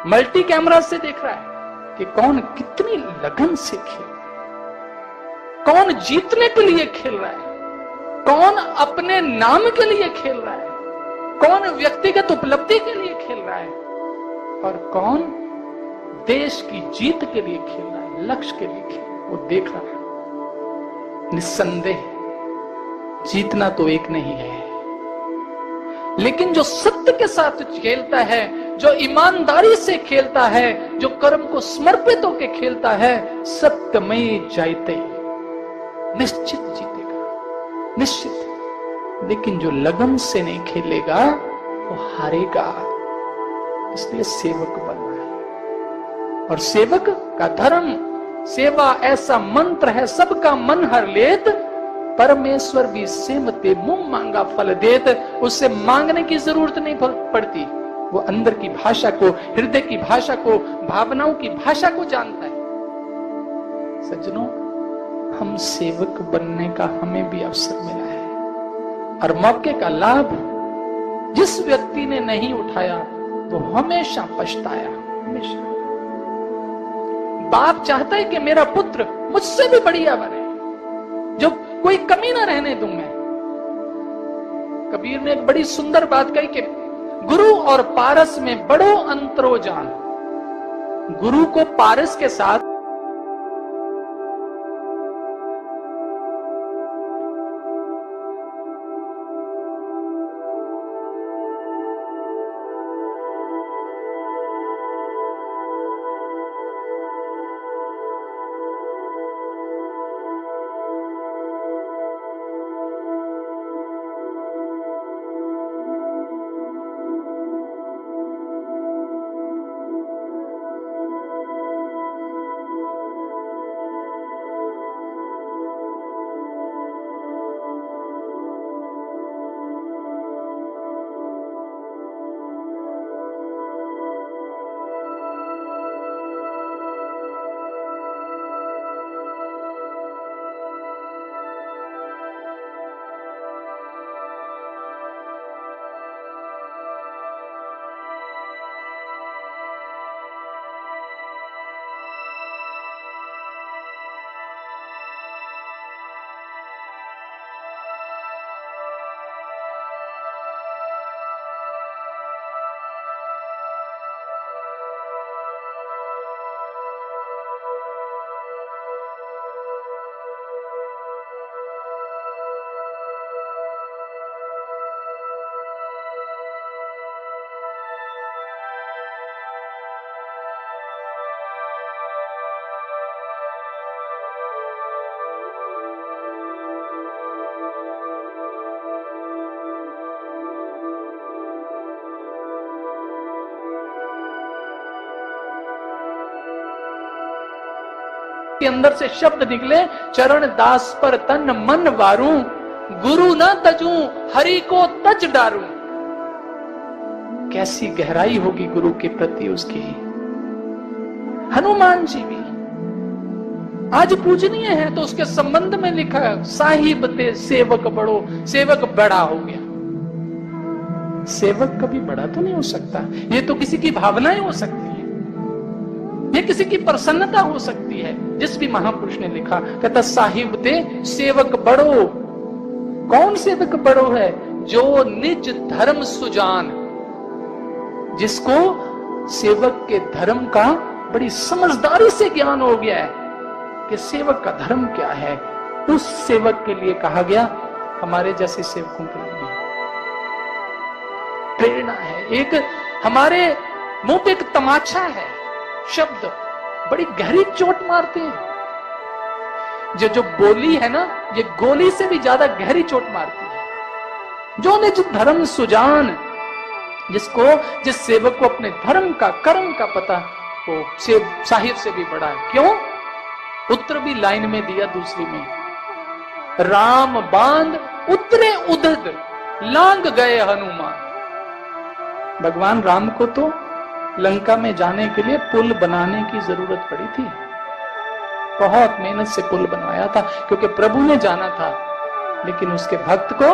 मल्टी कैमरा से देख रहा है कि कौन कितनी लगन से खेल रहा है, कौन जीतने के लिए खेल रहा है, कौन अपने नाम के लिए खेल रहा है, कौन व्यक्तिगत उपलब्धि के लिए खेल रहा है, और कौन देश की जीत के लिए खेल रहा है, लक्ष्य के लिए खेल रहा है। वो देख रहा है। निस्संदेह जीतना तो एक नहीं है, लेकिन जो सत्य के साथ खेलता है, जो ईमानदारी से खेलता है, जो कर्म को समर्पित होकर खेलता है, सत्यमयी जयते, निश्चित जीतेगा, निश्चित। लेकिन जो लगन से नहीं खेलेगा वो हारेगा। इसलिए सेवक बनना है, और सेवक का धर्म, सेवा ऐसा मंत्र है, सबका मन हर लेत, परमेश्वर भी सेमते, मुंह मांगा फल देत। उससे मांगने की जरूरत नहीं पड़ती, वो अंदर की भाषा को, हृदय की भाषा को, भावनाओं की भाषा को जानता है। सज्जनों, हम सेवक बनने का हमें भी अवसर मिला है, और मौके का लाभ जिस व्यक्ति ने नहीं उठाया वो हमेशा पछताया। हमेशा बाप चाहता है कि मेरा पुत्र मुझसे भी बढ़िया बने, जो कोई कमी ना रहने दूं मैं। कबीर ने एक बड़ी सुंदर बात कही कि गुरु और पारस में बड़ो अंतरो जान। गुरु को पारस के साथ के अंदर से शब्द निकले, चरण दास पर तन मन वारूं, गुरु न तजूं हरि को तज डारूं। कैसी गहराई होगी गुरु के प्रति उसकी। हनुमान जी भी आज पूजनीय है, तो उसके संबंध में लिखा है साहिब ते सेवक बड़ो, सेवक बड़ा हो गया। सेवक कभी बड़ा तो नहीं हो सकता, ये तो किसी की भावनाएं हो सकती है, ये किसी की प्रसन्नता हो सकती है। जिस भी महापुरुष ने लिखा, कहता साहिब ते सेवक बड़ो। कौन सेवक बड़ो है? जो निज धर्म सुजान, जिसको सेवक के धर्म का बड़ी समझदारी से ज्ञान हो गया है कि सेवक का धर्म क्या है। उस सेवक के लिए कहा गया, हमारे जैसे सेवकों के लिए प्रेरणा है। एक हमारे मुंह पे एक तमाचा है, शब्द बड़ी गहरी चोट मारते हैं। जो बोली है ना, ये गोली से भी ज्यादा गहरी चोट मारती है। जो निज धर्म सुजान, जिस सेवक को अपने धर्म का कर्म का पता, वो साहिब से भी बड़ा है। क्यों? उत्तर भी लाइन में दिया, दूसरी में, राम बांध उतरे उदद लांग गए हनुमान। भगवान राम को तो लंका में जाने के लिए पुल बनाने की जरूरत पड़ी थी। बहुत मेहनत से पुल बनवाया था, क्योंकि प्रभु ने जाना था, लेकिन उसके भक्त को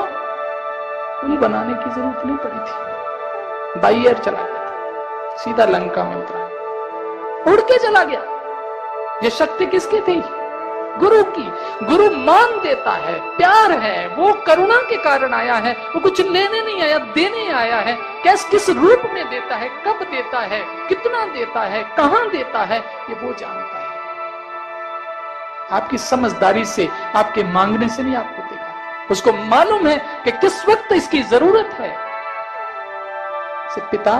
पुल बनाने की जरूरत नहीं पड़ी थी। बाई एयर चला गया था, सीधा लंका में उतरा, उड़ के चला गया। ये शक्ति किसकी थी? गुरु की। गुरु मान देता है, प्यार है, वो करुणा के कारण आया है, वो कुछ लेने नहीं आया, देने आया है। किस रूप में देता है, कब देता है, कितना देता है, कहां देता है, ये वो जानता है। आपकी समझदारी से, आपके मांगने से नहीं आपको देगा। उसको मालूम है कि किस वक्त इसकी जरूरत है। पिता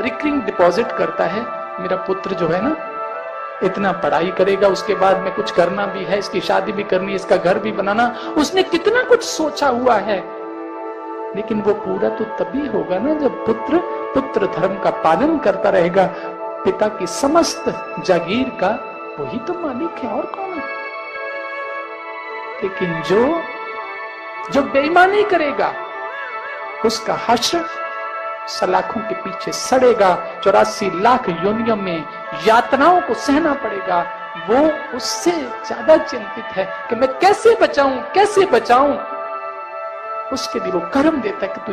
रिकरिंग डिपॉजिट करता है, मेरा पुत्र जो है ना इतना पढ़ाई करेगा, उसके बाद में कुछ करना भी है, इसकी शादी भी करनी है, इसका घर भी बनाना, उसने कितना कुछ सोचा हुआ है। लेकिन वो पूरा तो तभी होगा ना जब पुत्र धर्म का पालन करता रहेगा। पिता की समस्त जागीर का वही तो मालिक है, और कौन है? लेकिन जो बेईमानी करेगा, उसका हश्र सलाखों के पीछे सड़ेगा, 84 लाख योनियों में यातनाओं को सहना पड़ेगा। वो उससे ज्यादा चिंतित है कि मैं कैसे बचाऊं। उसके लिए वो कर्म देता है कि तू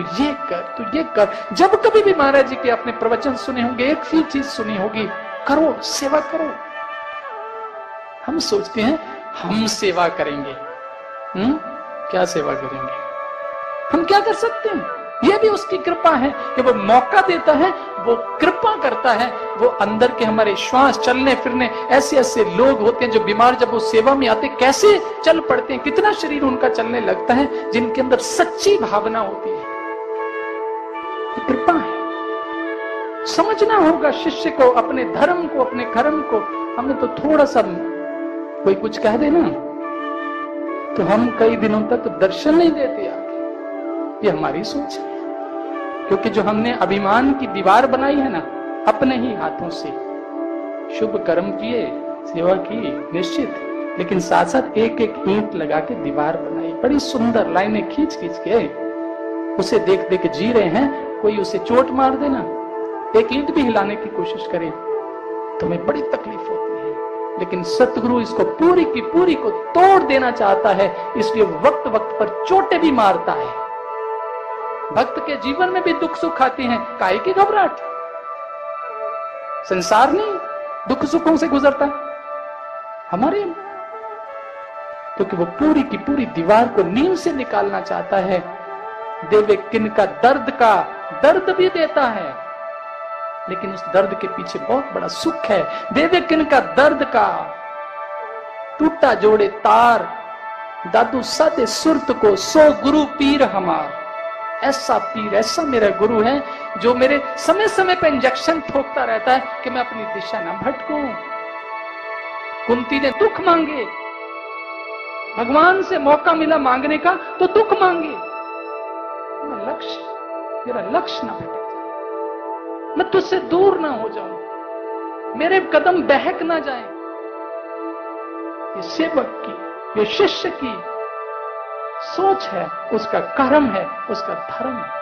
ये कर। जब कभी भी महाराज जी के अपने प्रवचन सुने होंगे, एक ही चीज सुनी होगी, करो, सेवा करो। हम सोचते हैं हम सेवा करेंगे। क्या सेवा करेंगे? हम क्या कर सकते हैं? ये भी उसकी कृपा है कि वो मौका देता है, वो कृपा करता है। वो अंदर के हमारे श्वास, चलने फिरने, ऐसे ऐसे लोग होते हैं जो बीमार जब वो सेवा में आते कैसे चल पड़ते हैं, कितना शरीर उनका चलने लगता है, जिनके अंदर सच्ची भावना होती है। ये कृपा है। समझना होगा शिष्य को, अपने धर्म को, अपने कर्म को। हमें तो थोड़ा सा कोई कुछ कह दे ना तो हम कई दिनों तक दर्शन नहीं देते आगे। ये हमारी सोच है, क्योंकि जो हमने अभिमान की दीवार बनाई है ना अपने ही हाथों से, शुभ कर्म किए, सेवा की निश्चित, लेकिन साथ साथ एक एक ईंट लगा के दीवार बनाई, बड़ी सुंदर लाइनें खींच खींच के, उसे देख देख जी रहे हैं। कोई उसे चोट मार देना, एक ईंट भी हिलाने की कोशिश करे तो हमें बड़ी तकलीफ होती है। लेकिन सतगुरु इसको पूरी की पूरी को तोड़ देना चाहता है, इसलिए वक्त वक्त पर चोटें भी मारता है। भक्त के जीवन में भी दुख सुख आते हैं, काहे की घबराहट। संसार नहीं दुख सुखों से गुजरता हमारे, क्योंकि वो पूरी की पूरी दीवार को नींव से निकालना चाहता है। देवे किन का दर्द भी देता है, लेकिन उस दर्द के पीछे बहुत बड़ा सुख है। देवे किन का दर्द का टूटा जोड़े तार, दादू सादे सुरत को सो गुरु पीर हमार। ऐसा पीर, ऐसा मेरा गुरु है जो मेरे समय समय पे इंजेक्शन ठोकता रहता है कि मैं अपनी दिशा ना भटकूं। कुंती ने दुख मांगे, भगवान से मौका मिला मांगने का तो दुख मांगे। मेरा लक्ष्य ना भटक जाए, मैं तुझसे दूर ना हो जाऊं, मेरे कदम बहक ना जाएं। ये सेवक की, ये शिष्य की सोच है, उसका कर्म है, उसका धर्म है।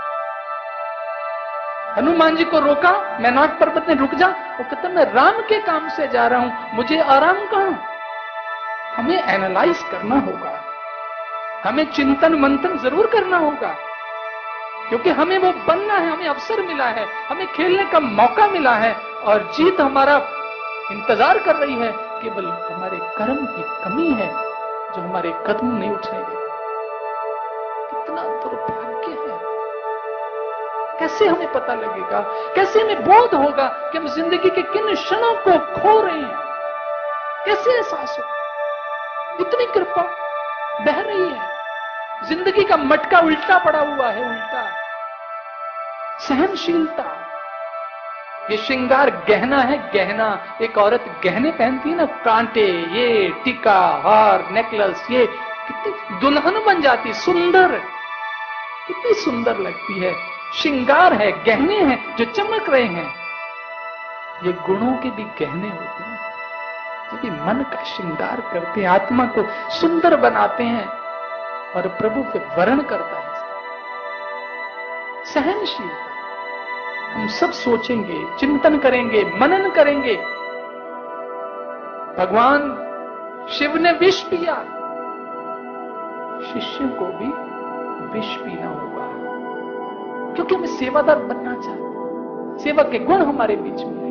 हनुमान जी को रोका, मैं नाग पर्वत में रुक जा, वो कहता मैं राम के काम से जा रहा हूं, मुझे आराम कहां। हमें एनालाइज करना होगा, हमें चिंतन मंथन जरूर करना होगा, क्योंकि हमें वो बनना है, हमें अवसर मिला है, हमें खेलने का मौका मिला है, और जीत हमारा इंतजार कर रही है। केवल हमारे कर्म की कमी है जो हमारे कदम नहीं उठने देती। कितना दुर्भाग्य है। कैसे हमें पता लगेगा, कैसे हमें बोध होगा कि हम जिंदगी के किन क्षणों को खो रहे हैं, कैसे एहसास हो। इतनी कृपा बह रही है, जिंदगी का मटका उल्टा पड़ा हुआ है, उल्टा। सहनशीलता, ये श्रृंगार गहना है, गहना। एक औरत गहने पहनती है ना, कांटे, ये टीका, हार, नेकलेस, ये कितनी दुल्हन बन जाती, सुंदर, कितनी सुंदर लगती है। श्रृंगार है, गहने हैं जो चमक रहे हैं। ये गुणों के भी गहने होते हैं, जो भी मन का श्रृंगार करते हैं, आत्मा को सुंदर बनाते हैं, और प्रभु पे वर्ण करता है। सहनशीलता, हम सब सोचेंगे, चिंतन करेंगे, मनन करेंगे। भगवान शिव ने विष पिया, शिष्य को भी विष पीना होगा, क्योंकि हमें सेवादार बनना चाहते हैं। सेवा के गुण हमारे बीच में है।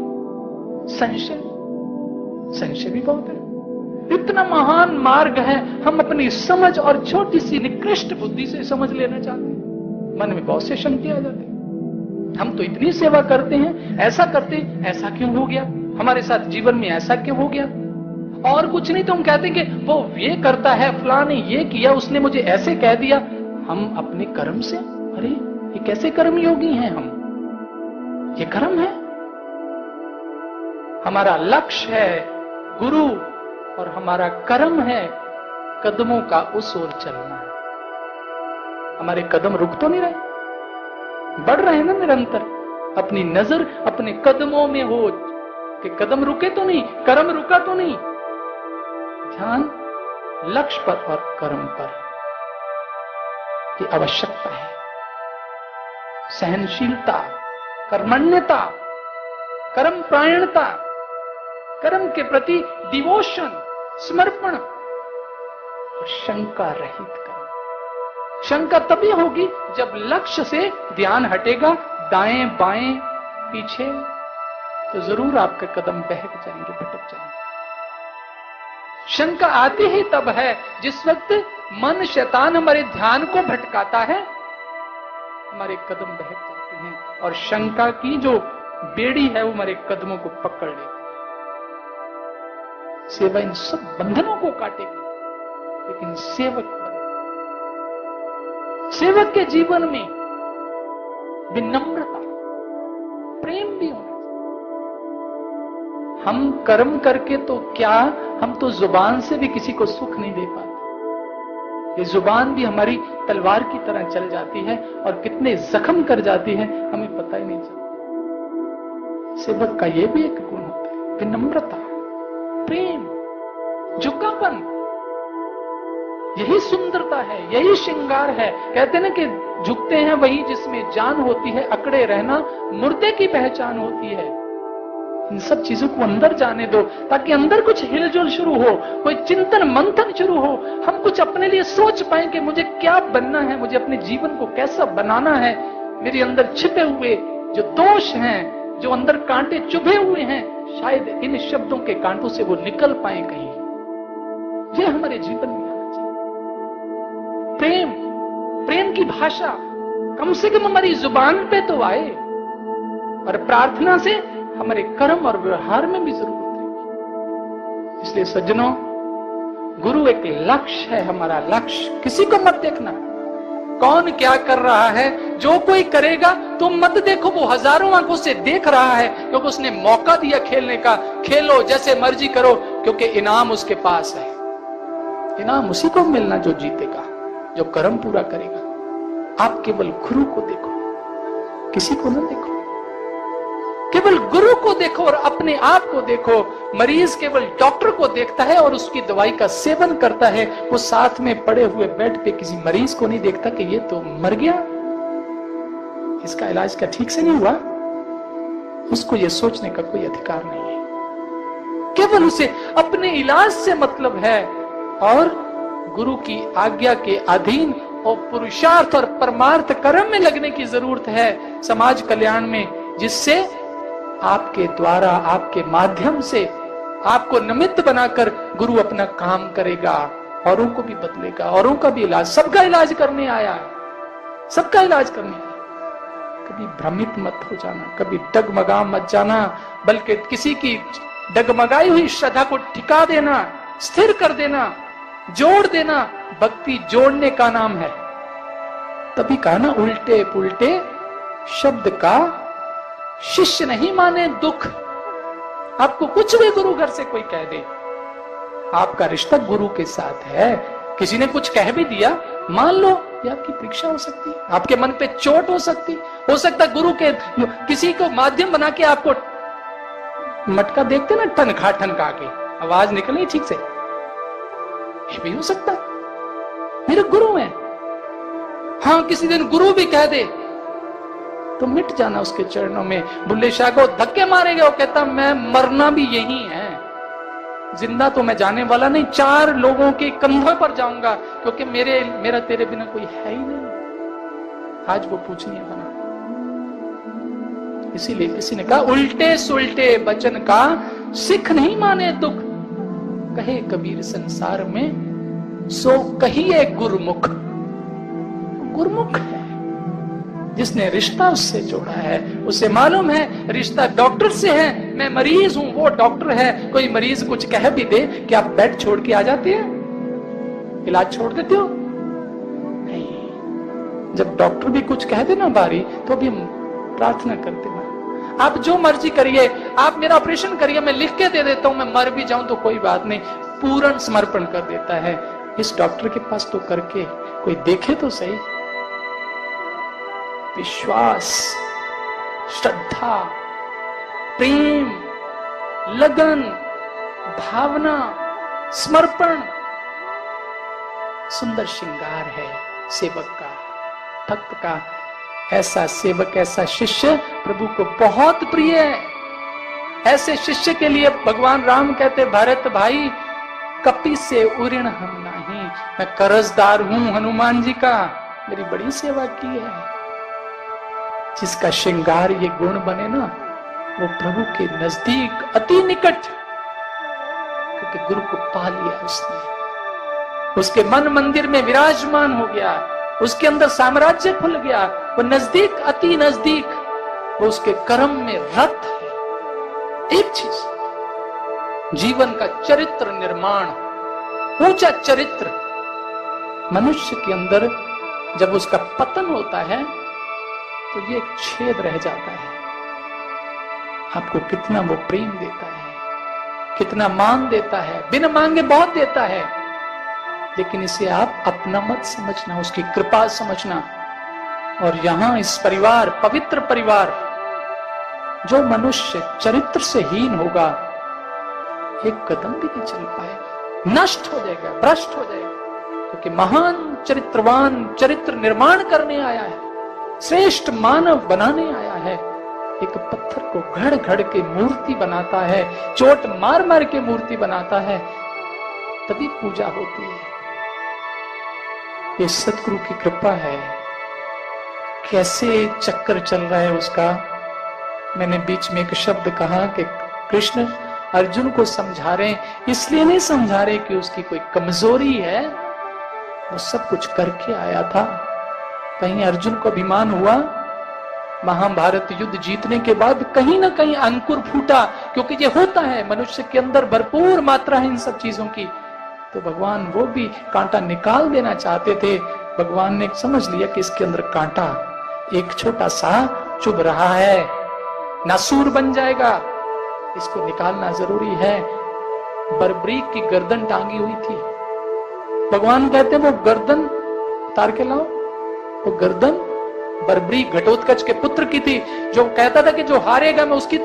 संशय भी बहुत है। इतना महान मार्ग है, हम अपनी समझ और छोटी सी निकृष्ट बुद्धि से समझ लेना चाहते हैं। मन में बहुत से शंके आ जाते हैं। हम तो इतनी सेवा करते हैं, ऐसा करते हैं, ऐसा क्यों हो गया, हमारे साथ जीवन में ऐसा क्यों हो गया। और कुछ नहीं तो हम कहते हैं कि वो ये करता है, फलां ने ये किया, उसने मुझे ऐसे कह दिया। हम अपने कर्म से, अरे ये कैसे कर्म योगी हैं हम, ये कर्म है। हमारा लक्ष्य है गुरु और हमारा कर्म है कदमों का उस ओर चलना। हमारे कदम रुक तो नहीं रहे, बढ़ रहे हैं ना निरंतर। अपनी नजर अपने कदमों में हो कि कदम रुके तो नहीं, कर्म रुका तो नहीं। ध्यान लक्ष्य पर और कर्म पर की आवश्यकता है। सहनशीलता, कर्मण्यता, कर्म प्रायणता, कर्म के प्रति डिवोशन, समर्पण, और शंका रहित कर्म। शंका तभी होगी जब लक्ष्य से ध्यान हटेगा, दाएं बाएं पीछे, तो जरूर आपके कदम बहक जाएंगे, भटक जाएंगे। शंका आती ही तब है जिस वक्त मन शैतान हमारे ध्यान को भटकाता है, हमारे कदम बहक जाते हैं और शंका की जो बेड़ी है वो हमारे कदमों को पकड़ लेती है। सेवा इन सब बंधनों को काटेगी, लेकिन सेवक के जीवन में विनम्रता, प्रेम भी होना। हम कर्म करके तो क्या, हम तो जुबान से भी किसी को सुख नहीं दे पाते। ये जुबान भी हमारी तलवार की तरह चल जाती है और कितने जख्म कर जाती है हमें पता ही नहीं चलता। सेवक का ये भी एक गुण होता है, विनम्रता, प्रेम, झुकापन। यही सुंदरता है, यही श्रृंगार है। कहते हैं ना कि झुकते हैं वही जिसमें जान होती है, अकड़े रहना मुर्दे की पहचान होती है। इन सब चीजों को अंदर जाने दो ताकि अंदर कुछ हिलजुल शुरू हो, कोई चिंतन मंथन शुरू हो, हम कुछ अपने लिए सोच पाए कि मुझे क्या बनना है, मुझे अपने जीवन को कैसा बनाना है। मेरे अंदर छिपे हुए जो दोष हैं, जो अंदर कांटे चुभे हुए हैं, शायद इन शब्दों के कांटों से वो निकल पाए कहीं। ये हमारे जीवन में आना चाहिए। प्रेम की भाषा कम से कम हमारी जुबान पे तो आए और प्रार्थना से हमारे कर्म और व्यवहार में भी जरूर उतरेगी। इसलिए सज्जनों, गुरु एक लक्ष्य है, हमारा लक्ष्य। किसी को मत देखना कौन क्या कर रहा है, जो कोई करेगा तो मत देखो, वो हजारों आंखों से देख रहा है क्योंकि उसने मौका दिया खेलने का। खेलो, जैसे मर्जी करो, क्योंकि इनाम उसके पास है। इनाम उसी को मिलना जो जीतेगा, जो कर्म पूरा करेगा। आप केवल गुरु को देखो, किसी को न देखो, केवल गुरु को देखो और अपने आप को देखो। मरीज केवल डॉक्टर को देखता है और उसकी दवाई का सेवन करता है, वो साथ में पड़े हुए बेड पे किसी मरीज को नहीं देखता कि ये तो मर गया, इसका इलाज क्या ठीक से नहीं हुआ। उसको ये सोचने का कोई अधिकार नहीं है। केवल उसे अपने इलाज से मतलब है और गुरु की आज्ञा के अधीन और पुरुषार्थ और परमार्थ कर्म में लगने की जरूरत है, समाज कल्याण में, जिससे आपके द्वारा, आपके माध्यम से आपको निमित्त बनाकर गुरु अपना काम करेगा, औरों को भी बदलेगा, औरों का भी इलाज, सबका इलाज करने आया है, सबका इलाज करने आया। कभी भ्रमित मत हो जाना, कभी डगमगा मत जाना, बल्कि किसी की डगमगाई हुई श्रद्धा को टिका देना, स्थिर कर देना, जोड़ देना। भक्ति जोड़ने का नाम है। तभी कहा ना, उल्टे पुल्टे शब्द का शिष्य नहीं माने दुख। आपको कुछ भी गुरु घर से कोई कह दे, आपका रिश्ता गुरु के साथ है। किसी ने कुछ कह भी दिया, मान लो, ये आपकी परीक्षा हो सकती है, आपके मन पे चोट हो सकती, हो सकता गुरु के किसी को माध्यम बना के आपको मटका देखते ना, ठनखा ठनका के आवाज निकले ठीक से, ये भी हो सकता। मेरे गुरु हैं। हाँ, किसी दिन गुरु भी कह दे तो मिट जाना उसके चरणों में। बुल्ले शाह को धक्के मारेगा, वो कहता मैं मरना भी यही है, जिंदा तो मैं जाने वाला नहीं, 4 लोगों के कंधों पर जाऊंगा, क्योंकि मेरा तेरे बिना कोई है ही नहीं। आज वो पूछनीय बना। इसीलिए किसी ने कहा, उल्टे सुल्टे बचन का सिख नहीं माने दुख, कहे कबीर संसार में सो कहिए गुरुमुख। गुरुमुख है जिसने रिश्ता उससे जोड़ा है, उसे मालूम है रिश्ता डॉक्टर से है, मैं मरीज हूं, वो डॉक्टर है। कोई मरीज कुछ कह भी दे कि आप बेड छोड़ के आ जाते हैं, इलाज छोड़ देते हो? नहीं। जब डॉक्टर भी कुछ कह दे ना बारी, तो भी हम प्रार्थना करते हैं, आप जो मर्जी करिए, आप मेरा ऑपरेशन करिए, मैं लिख के दे देता हूं, मैं मर भी जाऊं तो कोई बात नहीं। पूर्ण समर्पण कर देता है। इस डॉक्टर के पास तो करके कोई देखे तो सही। विश्वास, श्रद्धा, प्रेम, लगन, भावना, समर्पण सुंदर श्रृंगार है सेवक का, भक्त का। ऐसा सेवक, ऐसा शिष्य प्रभु को बहुत प्रिय है। ऐसे शिष्य के लिए भगवान राम कहते, भरत भाई कपि से उऋण हम नहीं, मैं कर्जदार हूं हनुमान जी का, मेरी बड़ी सेवा की है। जिसका श्रृंगार ये गुण बने ना, वो प्रभु के नजदीक अति निकट, क्योंकि गुरु को पा लिया उसने, उसके मन मंदिर में विराजमान हो गया। उसके अंदर साम्राज्य खुल गया, वो नजदीक, अति नजदीक, वो उसके कर्म में रत है। एक चीज, जीवन का चरित्र निर्माण, ऊंचा चरित्र। मनुष्य के अंदर जब उसका पतन होता है तो ये एक छेद रह जाता है। आपको कितना वो प्रेम देता है, कितना मान देता है, बिना मांगे बहुत देता है, लेकिन इसे आप अपना मत समझना, उसकी कृपा समझना। और यहां इस परिवार, पवित्र परिवार, जो मनुष्य चरित्र से हीन होगा एक कदम भी नहीं चल पाएगा, नष्ट हो जाएगा, भ्रष्ट हो जाएगा, क्योंकि महान चरित्रवान चरित्र निर्माण करने आया है, श्रेष्ठ मानव बनाने आया है। एक पत्थर को घड़ घड़ के मूर्ति बनाता है, चोट मार मार के मूर्ति बनाता है, तभी पूजा होती है। ये सतगुरु की कृपा है। कैसे चक्कर चल रहा है उसका। मैंने बीच में एक शब्द कहा कि कृष्ण अर्जुन को समझा रहे, इसलिए नहीं समझा रहे कि उसकी कोई कमजोरी है, वो सब कुछ करके आया था। कहीं अर्जुन को अभिमान हुआ? महाभारत युद्ध जीतने के बाद कहीं ना कहीं अंकुर फूटा, क्योंकि ये होता है मनुष्य के अंदर भरपूर मात्रा है इन सब चीजों की। तो भगवान वो भी कांटा निकाल देना चाहते थे। भगवान ने समझ लिया कि इसके अंदर कांटा एक छोटा सा चुभ रहा है, नासूर बन जाएगा, इसको निकालना जरूरी है। बर्बरीक की गर्दन टांगी हुई थी। भगवान कहते हैं वो गर्दन उतार के लाओ। वो गर्दन बर्बरीक घटोत्कच के पुत्र की थी, जो कहता था कि जो हारेगा मैं उसकी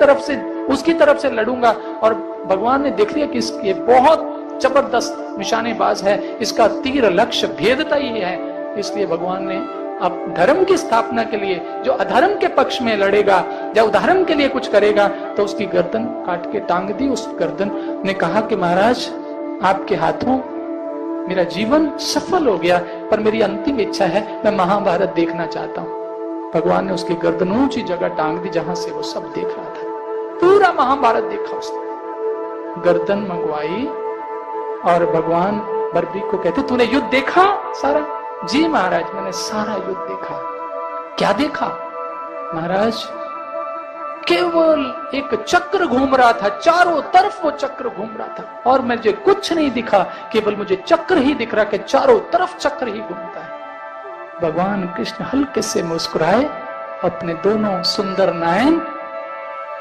तरफ से लड़ूंगा। और भगवान ने देख लिया कि ये बहुत जबरदस्त निशानेबाज है, इसका तीर लक्ष्य भेदता ही है। इसलिए भगवान ने अब धर्म की स्थापना के लिए जो अधर्म के पक्ष में लड़ेगा या उधर्म के लिए कुछ करेगा तो उसकी गर्दन काट के टांग दी। उस गर्दन ने कहा कि महाराज आपके हाथों मेरा जीवन सफल हो गया, पर मेरी अंतिम इच्छा है, मैं महाभारत देखना चाहता हूं। भगवान ने उसकी गर्दन ऊंची जगह टांग दी जहां से वो सब देख रहा था। पूरा महाभारत देखा उसने। गर्दन मंगवाई और भगवान बर्बरीक को कहते, तूने युद्ध देखा सारा? जी महाराज, मैंने सारा युद्ध देखा। क्या देखा? महाराज केवल एक चक्र घूम रहा था, चारों तरफ वो चक्र घूम रहा था और मुझे कुछ नहीं दिखा, केवल मुझे चक्र ही दिख रहा कि चारों तरफ चक्र ही घूमता है। भगवान कृष्ण हल्के से मुस्कुराए, अपने दोनों सुंदर नयन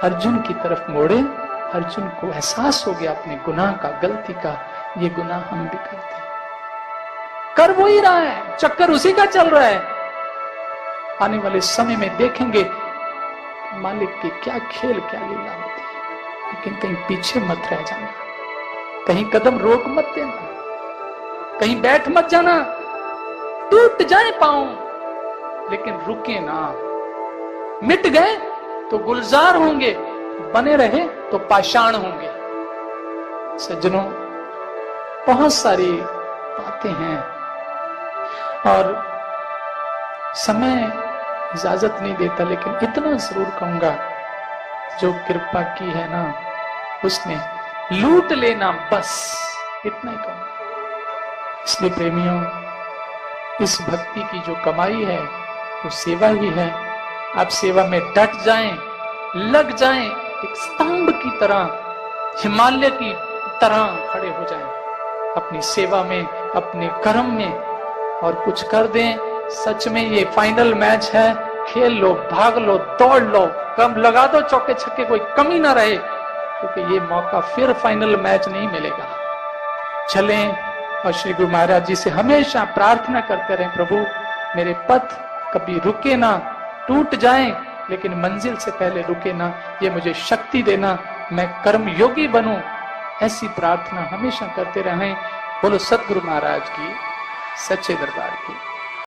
अर्जुन की तरफ मोड़े। अर्जुन को एहसास हो गया अपने गुनाह का, गलती का, ये गुनाह हम भी करते हैं, कर वो ही रहा है, चक्कर उसी का चल रहा है। आने वाले समय में देखेंगे मालिक की क्या खेल, क्या लीला होती है। लेकिन कहीं पीछे मत रह जाना, कहीं कदम रोक मत देना, कहीं बैठ मत जाना। टूट जाए पांव लेकिन रुके ना। मिट गए तो गुलजार होंगे, बने रहे तो पाषाण होंगे। सज्जनों, बहुत सारी बातें हैं और समय इजाजत नहीं देता, लेकिन इतना जरूर कहूंगा, जो कृपा की है ना उसने लूट लेना, बस इतना ही कहूंगा। इसलिए प्रेमियों, इस भक्ति की जो कमाई है वो सेवा ही है। आप सेवा में डट जाएं, लग जाएं, एक स्तंभ की तरह, हिमालय की तरह खड़े हो जाएं अपनी सेवा में, अपने कर्म में, और कुछ कर दें। सच में ये फाइनल मैच है, खेल लो, भाग लो, दौड़ लो, कम लगा दो चौके छक्के, कोई कमी ना रहे, क्योंकि ये मौका फिर फाइनल मैच नहीं मिलेगा। चलें और श्री गुरु महाराज जी से हमेशा प्रार्थना करते रहें, प्रभु मेरे पथ कभी रुके ना, टूट जाएं लेकिन मंजिल से पहले रुके ना, ये मुझे शक्ति देना, मैं कर्म योगी बनूं। ऐसी प्रार्थना हमेशा करते रहें। बोलो सतगुरु महाराज की सच्चे दरबार की।